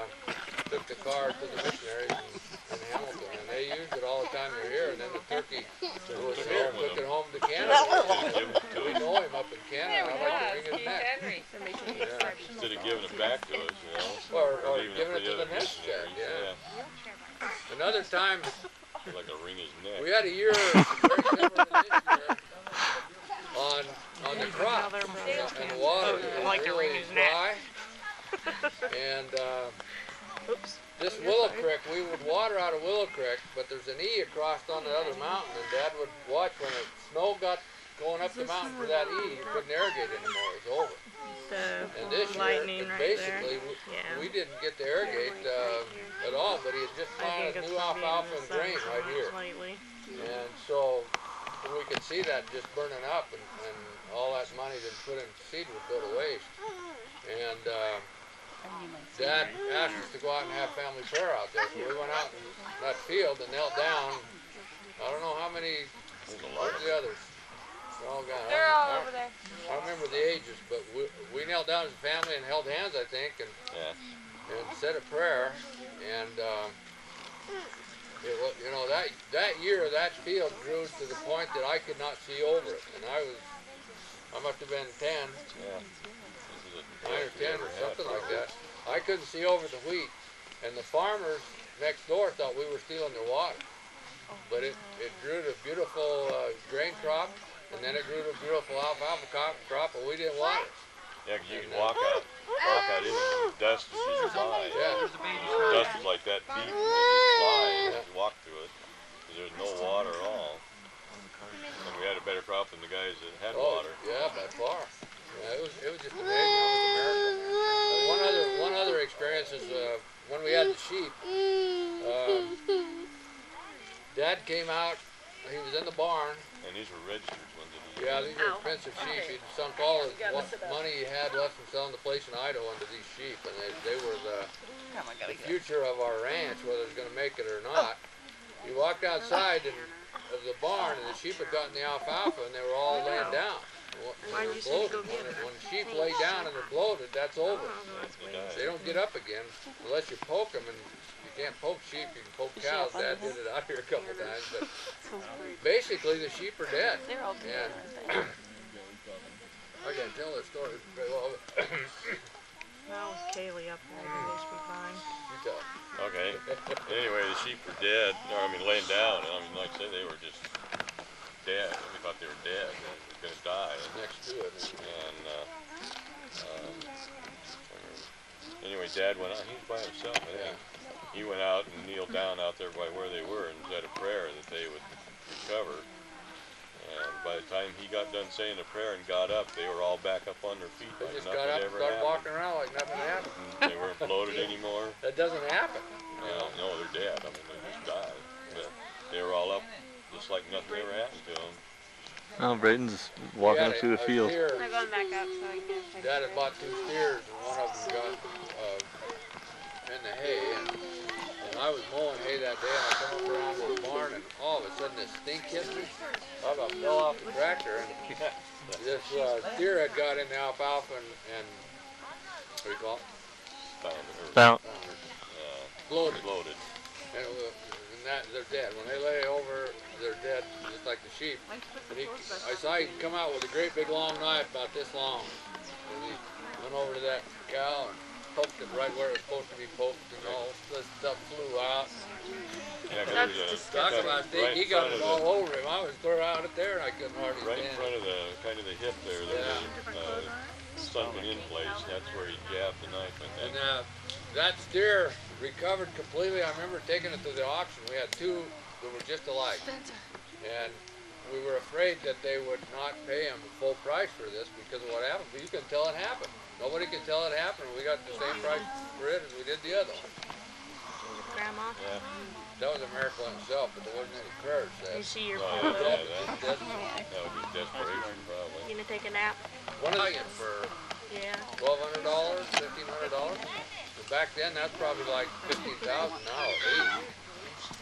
took the car to the missionaries in Hamilton, and they used it all the time they were here. And then the turkey who was here took it home to Canada. We know him up in Canada. I'd like to wring his neck. Yeah. Instead of giving it back to us, you know. Or leaving giving for it to the other missionaries. missionaries, Yeah. Another time, Like a wring his neck. we had a year very similar to this year on the crop and the water. It was really dry. And this Willow Creek, we would water out of Willow Creek, but there's an E across on the other mountain, and Dad would watch when the snow got going up the mountain for that E, you couldn't irrigate anymore. It was over. And this year, basically, we didn't get to irrigate at all, but he had just planted new alfalfa and grain right here. And so we could see that just burning up, and all that money that put in seed would go to waste. And Dad asked us to go out and have family prayer out there. So we went out in that field and knelt down. I don't know how many, where's the others? They're all gone. They're all over there. I don't remember the ages, but we knelt down as a family and held hands, I think, and said a prayer. And it was, you know, that year that field grew to the point that I could not see over it, and I must have been 10, 9 or 10 or something like that. I couldn't see over the wheat, and the farmers next door thought we were stealing their water. But it grew to a beautiful grain crop, and then it grew to a beautiful alfalfa crop, but we didn't water it. Yeah, 'cause you can walk out in it, and the dust is just fly. Yeah. The dust is like that deep, and you just fly as you walk through it. 'Cause there's no water at all. And we had a better crop than the guys that had water. Yeah, by far. Yeah, it was just amazing. It was a miracle. One other experience is when we had the sheep. Dad came out. He was in the barn. And these were registered ones. Yeah, these are expensive sheep. He'd sunk all his money he had left from selling the place in Idaho into these sheep, and they were the future of our ranch, whether it was going to make it or not. You walked outside of the barn, and the sheep had gotten the alfalfa, and they were all laying down. They were bloated. When sheep lay down and they're bloated, that's over. They don't get up again unless you poke them, and you can't poke sheep, you can poke cows. Dad did it out here a couple times, but basically the sheep are dead. And I can't tell this story very well. That was Kaylee up there. You must be fine. You tell. Okay. Anyway, the sheep were dead. Or, I mean, laying down. I mean, like I said, they were just dead. We thought they were dead. They were going to die. Next to it. And Dad went out. He was by himself, I think. He went out and kneeled down out there by where they were and said a prayer that they would recover. And by the time he got done saying a prayer and got up, they were all back up on their feet They like just nothing got up and ever started happened. walking around like nothing happened. They weren't bloated anymore. That doesn't happen. No, they're dead. I mean, they just died. But they were all up just like nothing ever happened to them. Oh, Braden's walking up through the field. They're going back up so I can check. Dad had bought 2 steers and one of them got in the hay. And I was mowing hay that day and I come up around to the barn and all of a sudden this stink hit me. I about fell off the tractor and this steer had got in the alfalfa and what do you call it? Found. Bloated. And they're dead. When they lay over, they're dead, just like the sheep. And I saw him come out with a great big long knife about this long. And he went over to that cow and poked it right where it was supposed to be poked, and all this stuff flew out. Yeah, Talk about steak, he got it all over him. I was thrown out it there and I couldn't hardly stand. Right in front of the kind of the hip there, there's sunken in place. That's where he jabbed the knife in there. And that steer recovered completely. I remember taking it to the auction. We had 2 that were just alike. And we were afraid that they would not pay him full price for this because of what happened. But you can tell it happened. Nobody can tell it happened. We got the same price for it as we did the other one. Grandma? Yeah. That was a miracle in itself, but there wasn't any courage. Is she your That would be desperation, probably. You gonna take a nap? One of them for $1,200, $1,500. But back then, that's probably like $15,000 now, at least.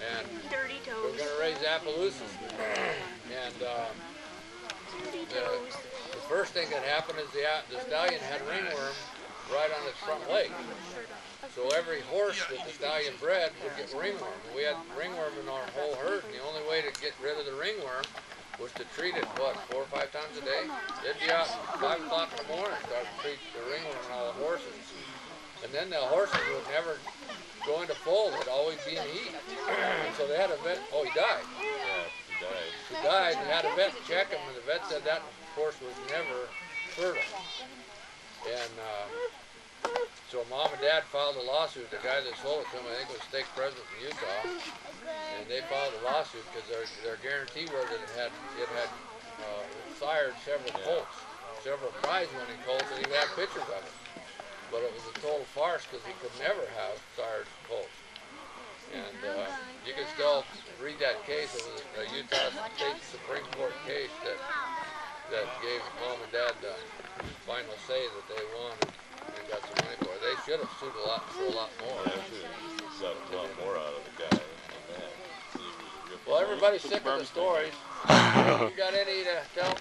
And Dirty toes. we're going to raise Appaloosas. And the first thing that happened is the stallion had ringworm right on its front leg. So every horse that the stallion bred would get ringworm. We had ringworm in our whole herd, and the only way to get rid of the ringworm was to treat it, 4 or 5 times a day. They'd be out at 5 o'clock in the morning and start to treat the ringworm on all the horses. And then the horses would never go into foal, they'd always be in heat. So they had a vet, he died. Yeah, he died. He died, and had a vet check him, and the vet said that horse was never fertile. And so Mom and Dad filed a lawsuit. The guy that sold it to him, I think was stake president in Utah, and they filed a lawsuit because their guarantee was that it had sired several colts, several prize-winning colts, and he had pictures of it. But it was a total farce because he could never have sired colts. And you can still read that case. It was a Utah State Supreme Court case that gave Mom and Dad the final say that they won and got some money for it. They should have sued for a lot more. They should have got a lot more out of the guy than that. Well, everybody's sick of the stories. You got any to tell?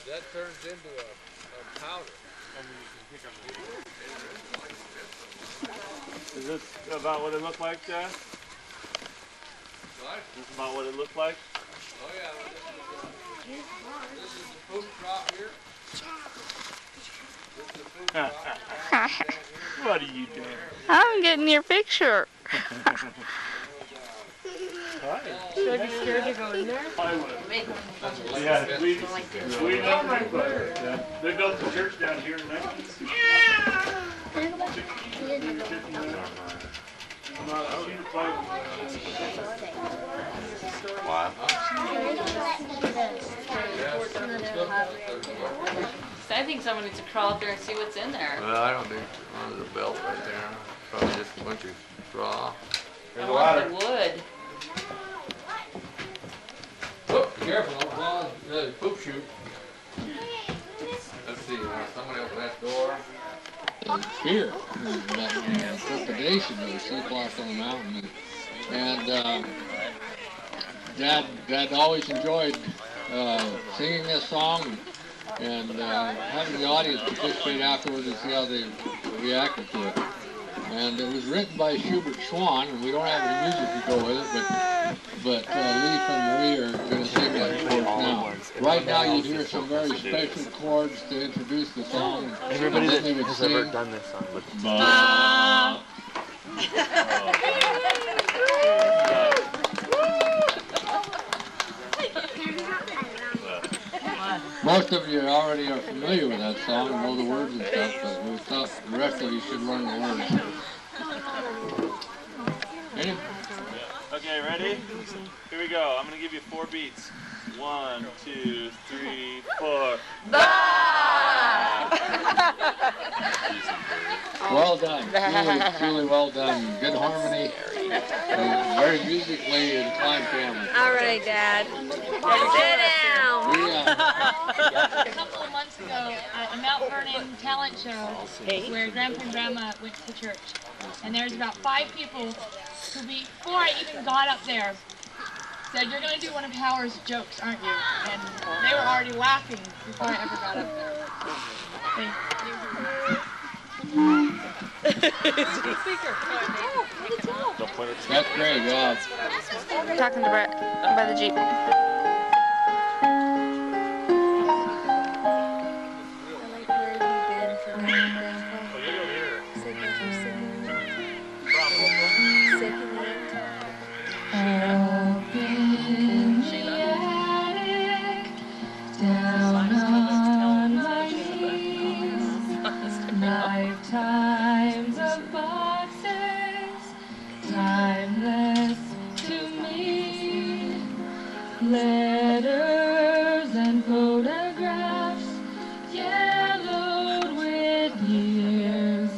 That turns into a powder. Is this about what it looked like, John? What? Is this about what it looked like? Oh yeah, this is the food crop here. This is the food crop. What are you doing? I'm getting your picture. Should I be scared to go in there? I would. Yeah, they built the church down here in 1960. Wow. I think someone needs to crawl up there and see what's in there. Well, I don't think under the belt right there. Probably just a bunch of straw. I want the wood. Oh, be careful, don't fall in the poop chute. Let's see, somebody open that door. Here, that propagation that was so far from the mountain. And Dad always enjoyed singing this song and having the audience participate afterwards and see how they reacted to it. And it was written by Schubert Swan, and we don't have any music to go with it, but Leif and Marie are going to sing that for us now. Right now you'll hear some very special chords to introduce the song. Everybody that has ever done this song would. most of you already are familiar with that song, know the words and stuff, but we thought the rest of you should learn the words. Ready? Okay, ready? Here we go. I'm going to give you 4 beats. 1, 2, 3, 4. Well done. Truly well done. Good harmony. Very musically inclined family. All right, Dad. Sit down. A couple of months ago, a Mount Vernon talent show where Grandpa and Grandma went to church. And there's about 5 people who, before I even got up there, said, "You're going to do one of Howard's jokes, aren't you?" And they were already laughing before I ever got up there. Thank you. That's great, yeah. I'm talking to Brett by the Jeep. Lifetimes of boxes, timeless to me. Letters and photographs, yellowed with years.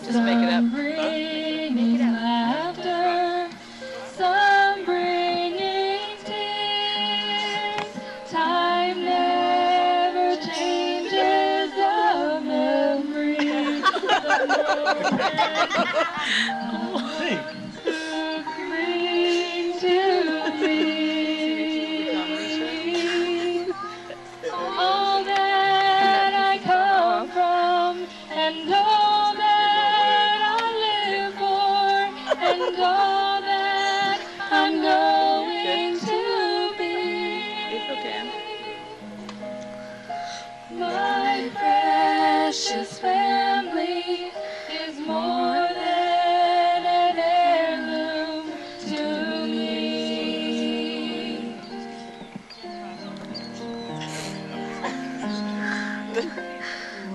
Just make it up. Some bringing laughter, some bringing tears. Time never changes the memory. Bring to me all that I come from, and all that I live for, and all that I'm going to be. My precious family is more than an heirloom to me.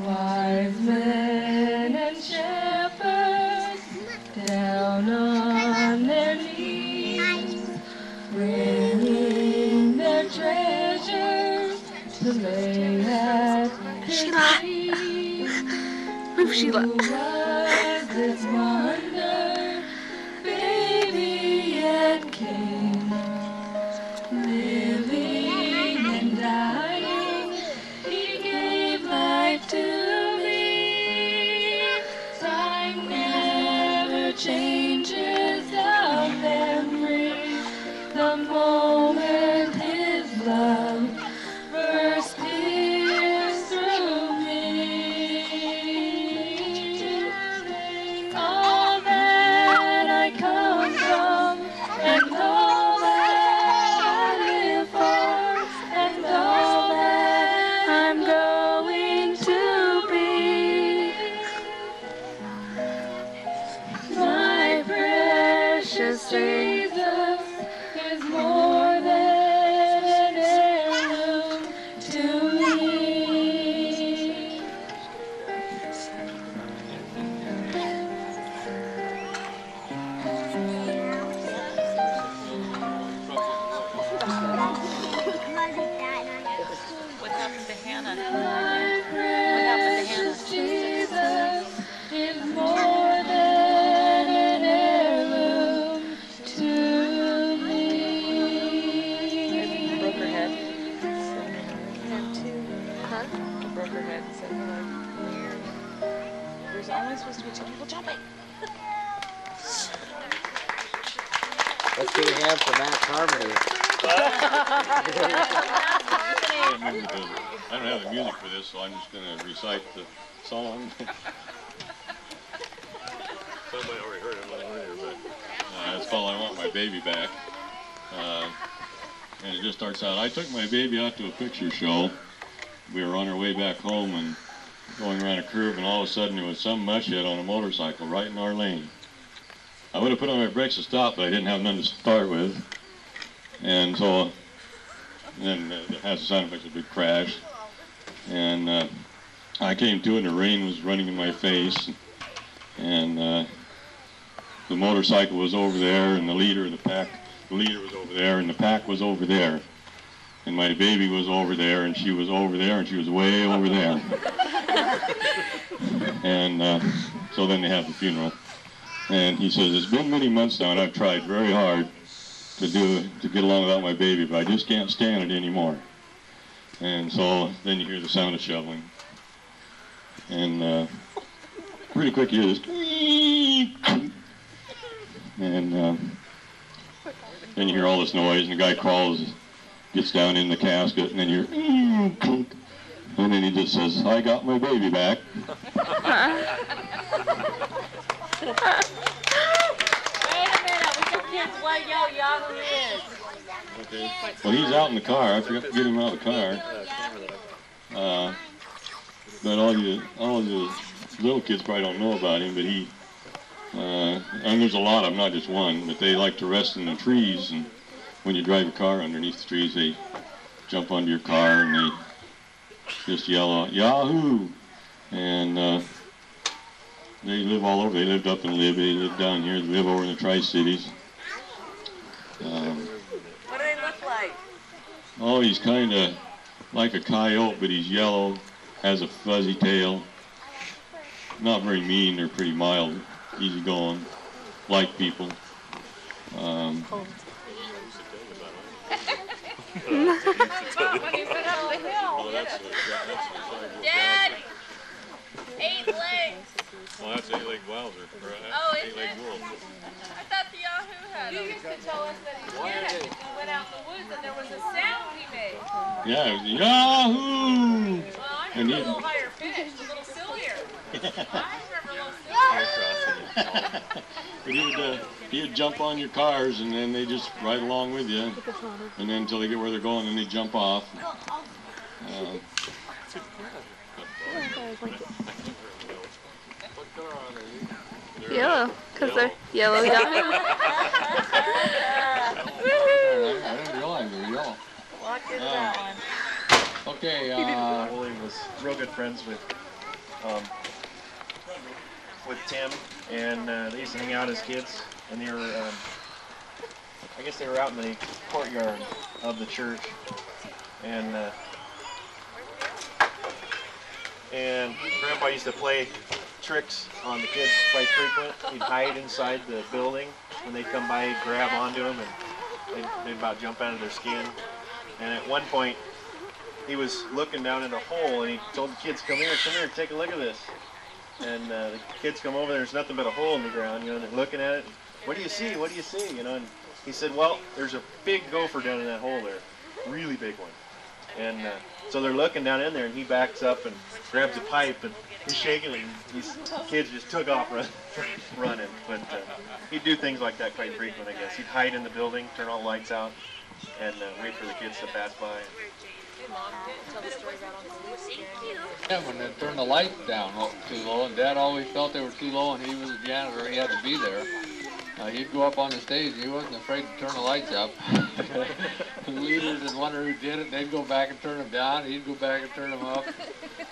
Wise men and shepherds down on their knees, bringing their treasures to lay at Sheila. Move, Sheila. Who was this wonder, baby and king, living and dying, he gave life to me. Time never changes the memory, the moment his love first pierced through me. All that I come from, and all that I live for, and all that I'm going to be. My precious Jesus is more than an heirloom to me. What happened to Hannah? My precious Jesus is more than an heirloom to me. Broke her head. Broke her head. So there's only supposed to be 2 people jumping. Let's get a hand for Matt's harmony. I don't have the music for this, so I'm just going to recite the song. Somebody already heard it earlier, but it's called "I Want My Baby Back." And it just starts out, I took my baby out to a picture show. We were on our way back home and going around a curve, and all of a sudden there was some mushhead on a motorcycle right in our lane. I would have put on my brakes to stop, but I didn't have none to start with. And so and then it has the sound effects of a big crash. And I came to it, and the rain was running in my face, and the motorcycle was over there, and the leader of the pack, the leader was over there, and the pack was over there. And my baby was over there, and she was over there, and she was way over there. And so then they have the funeral. And he says, it's been many months now, and I've tried very hard to get along without my baby, but I just can't stand it anymore. And so then you hear the sound of shoveling. And pretty quick you hear this. And then you hear all this noise, and the guy crawls, gets down in the casket, and then you hear, and then he just says, I got my baby back. Wait a minute, we got kids what Yahoo is. Okay. Well, he's out in the car. I forgot to get him out of the car. But all you little kids probably don't know about him, but he, and there's a lot of them, not just one, but they like to rest in the trees, and when you drive your car underneath the trees, they jump onto your car and they just yell out, Yahoo! And they live all over. They lived up in Libby, they live down here, they live over in the Tri-Cities. What do they look like? Oh, he's kind of like a coyote, but he's yellow, has a fuzzy tail. Not very mean, they're pretty mild, easy going, like people. When he's been up the hill. Dad! 8 legs. Well, that's 8-legged wowzer. Oh, is 8-legged it? wolf. I thought the Yahoo had him. You used to tell us that he did it. We went out in the woods and there was a sound he made. Yeah, it was Yahoo! Well, I And remember a little higher pitched, a little sillier. I remember a little sillier. But he'd jump on your cars, and then they just ride along with you, and then until they get where they're going, then they jump off. Yellow, because they're yellow Yahoo. I didn't realize they were yellow. Lock into that one. Okay, Willie was real good friends with Tim, and they used to hang out as kids, and they were, I guess they were out in the courtyard of the church, and Grandpa used to play tricks on the kids quite frequent. He'd hide inside the building. When they'd come by, he'd grab onto them, and they'd about jump out of their skin. And at one point, he was looking down in a hole, and he told the kids, come here, take a look at this. And the kids come over, there's nothing but a hole in the ground, you know, and they're looking at it. What do you see? What do you see? You know, and he said, well, there's a big gopher down in that hole there, really big one. And so they're looking down in there, and he backs up and grabs a pipe, and he's shaking it, and these kids just took off running. But he'd do things like that quite frequent, I guess. He'd hide in the building, turn all the lights out, and wait for the kids to pass by. Yeah, when they turned the lights down too low, and Dad always felt they were too low, and he was a janitor, he had to be there. He'd go up on the stage, and he wasn't afraid to turn the lights up. The leaders would wonder who did it, they'd go back and turn them down, he'd go back and turn them up.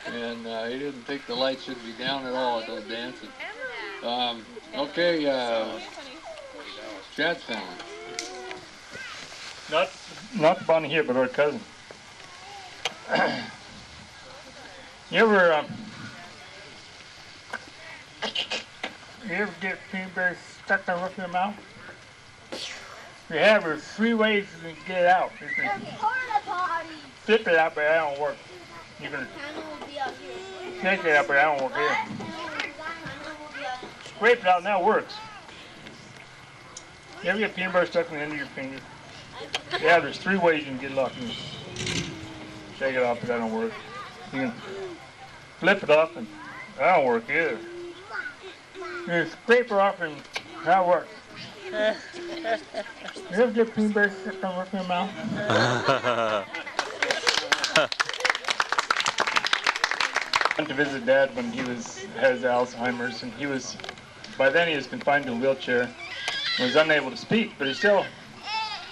And he didn't think the lights should be down at all at those dances. Okay, Chad's family. Not Bonnie here, but our cousin. You ever get peanut butter stuck in the roof of your mouth? If you have, there's 3 ways you can get it out. You can flip it out, but that don't work. You can shake it out, but that don't work either. Scrape it out, and that works. You ever get peanut butter stuck in the end of your finger? Yeah, there's 3 ways you can get it off. You can shake it off, but that don't work. You can flip it off, and that don't work either. You can scrape it off, and that works. You ever get peanut butter stuck in the roof of your mouth? I went to visit Dad when he has Alzheimer's, and by then he was confined to a wheelchair and was unable to speak, but he still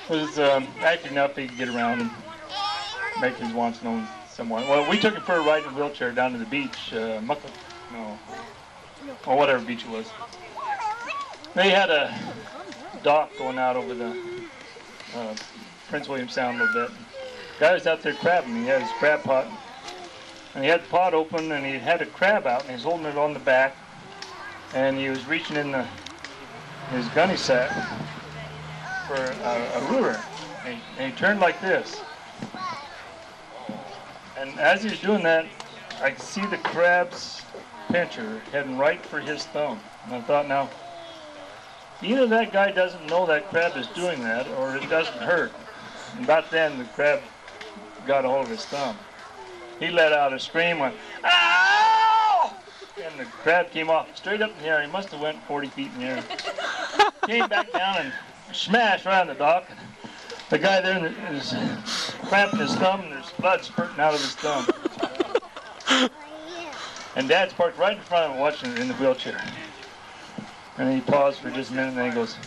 was active enough he could get around. And make his wants known somewhat. Well, we took him for a ride in a wheelchair down to the beach, or whatever beach it was. They had a dock going out over the Prince William Sound a little bit. The guy was out there crabbing. He had his crab pot, and he had the pot open, and he had a crab out, and he was holding it on the back, and he was reaching in his gunny sack for a lure, and he turned like this. And as he was doing that, I could see the crab's pincher heading right for his thumb. And I thought, now, either that guy doesn't know that crab is doing that, or it doesn't hurt. And about then, the crab got a hold of his thumb. He let out a scream, went, "Ow!" And the crab came off straight up in the air. He must have went 40 feet in the air. Came back down and smashed right on the dock. The guy there is cramping his thumb, and there's blood spurting out of his thumb. And Dad's parked right in front of him watching it in the wheelchair. And he paused for just a minute, and then he goes,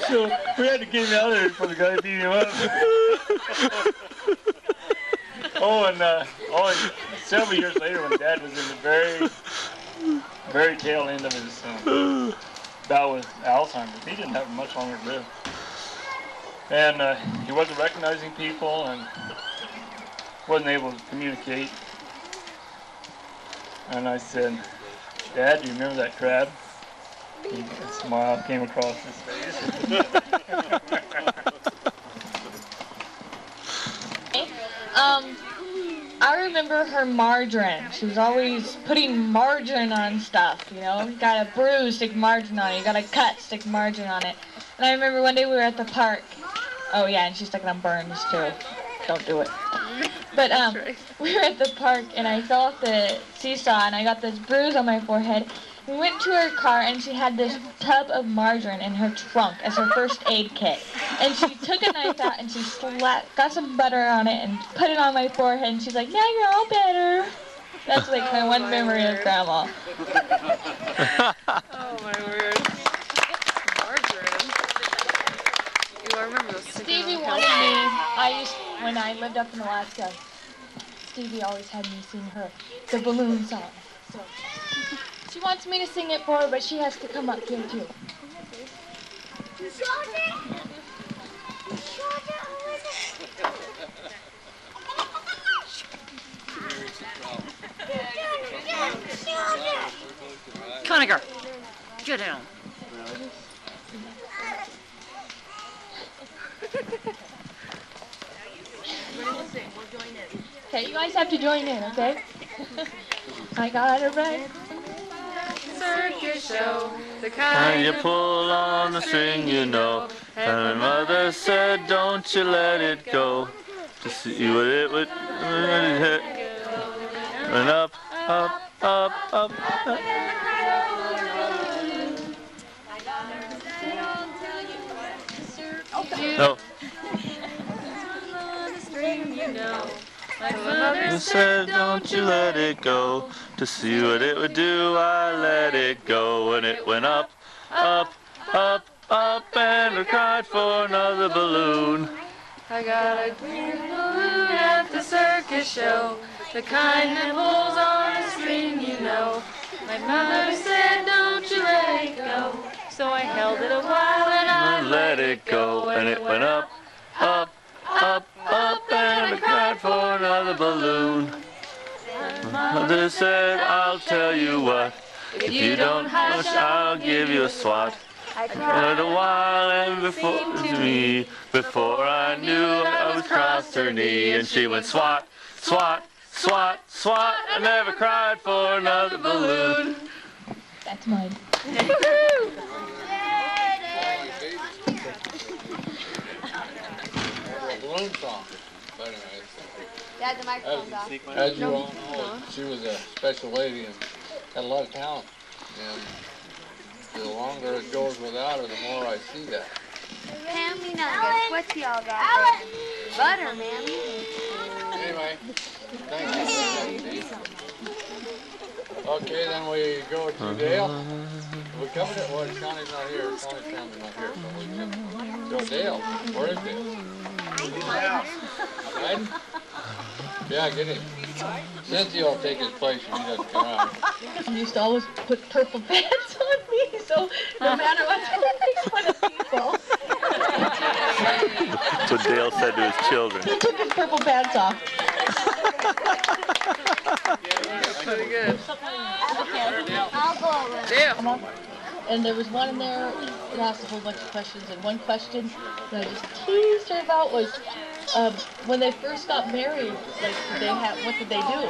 so we had to get him out of there before the guy beat him up. Several years later, when Dad was in the very tail end of his bout with Alzheimer's, he didn't have much longer to live. And he wasn't recognizing people and wasn't able to communicate. And I said, "Dad, do you remember that crab?" And a smile came across his face. I remember her margarine. She was always putting margarine on stuff, you know. You got a bruise, stick margarine on it. You got a cut, stick margarine on it. And I remember one day we were at the park. Oh yeah, and she stuck it on burns too. Don't do it. But we were at the park and I fell off the seesaw and I got this bruise on my forehead. We went to her car and she had this tub of margarine in her trunk as her first aid kit. And she took a knife out and she got some butter on it and put it on my forehead and she's like, "Now you're all better." That's like my one memory of Grandma. Oh my word. Margarine. I remember those. Stevie wanted me, when I lived up in Alaska, Stevie always had me sing her the balloon song. So she wants me to sing it for her, but she has to come up here too. Conager, get down. Okay, you guys have to join in, okay? I got a red circus show, the When you pull on the string, you know. And my mother said, "Don't you let it go." To see what it would hit. And up, up, up, up, up. No. My mother said, "Don't you let it go." To see what it would do, I let it go. And it went up, up, up, up, and I cried for another balloon. I got a green balloon at the circus show, the kind that pulls on a string, you know. My mother said, "Don't you let it go." So I held it a while and I let it go. And it went up, up, up, up, and I cried for another balloon. Mother said, "I'll tell you what, if you don't hush, I'll give you a swat." I cried a while and before I knew I was crossed her knee, and she went swat, swat, swat, swat. I never cried for another balloon. That's mine. Balloon song. But anyway, Yeah, the microphone's off. as you all know, she was a special lady and had a lot of talent. And the longer it goes without her, the more I see that. Hand me nuggets. What y'all got there? Butter, mammy. Anyway, thank you. Okay, then we go to Dale. We covered it. Well, Shawnee's not here. Shawnee's family's not here. So we can go Dale. Where is Dale? Hiding? Yeah, get him. Cynthia will take his place if he doesn't come out. He used to always put purple pants on me, so no matter what, I make fun of people. That's what Dale said to his children. He took his purple pants off. Pretty good. I'll go over. Dale. And there was one in there that asked a whole bunch of questions, and one question that I just teased her about was when they first got married, like what did they do?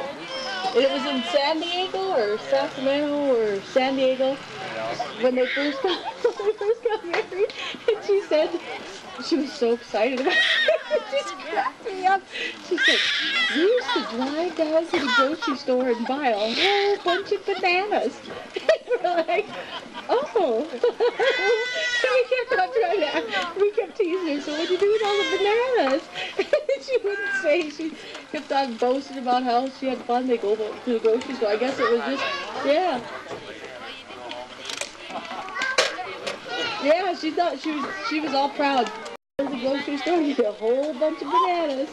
And it was in San Diego or Sacramento or San Diego when they first got married, and she said she was so excited about it. She cracked me up. She said, "We used to drive down to the grocery store and buy a whole bunch of bananas." We're like, "Oh." So we kept on trying to, we kept teasing her, "So what'd you do with all the bananas?" She wouldn't say. She kept on boasting about how she had fun. They go to the grocery store. I guess it was just, yeah. Yeah, she thought she was all proud. To the grocery store, you get a whole bunch of bananas.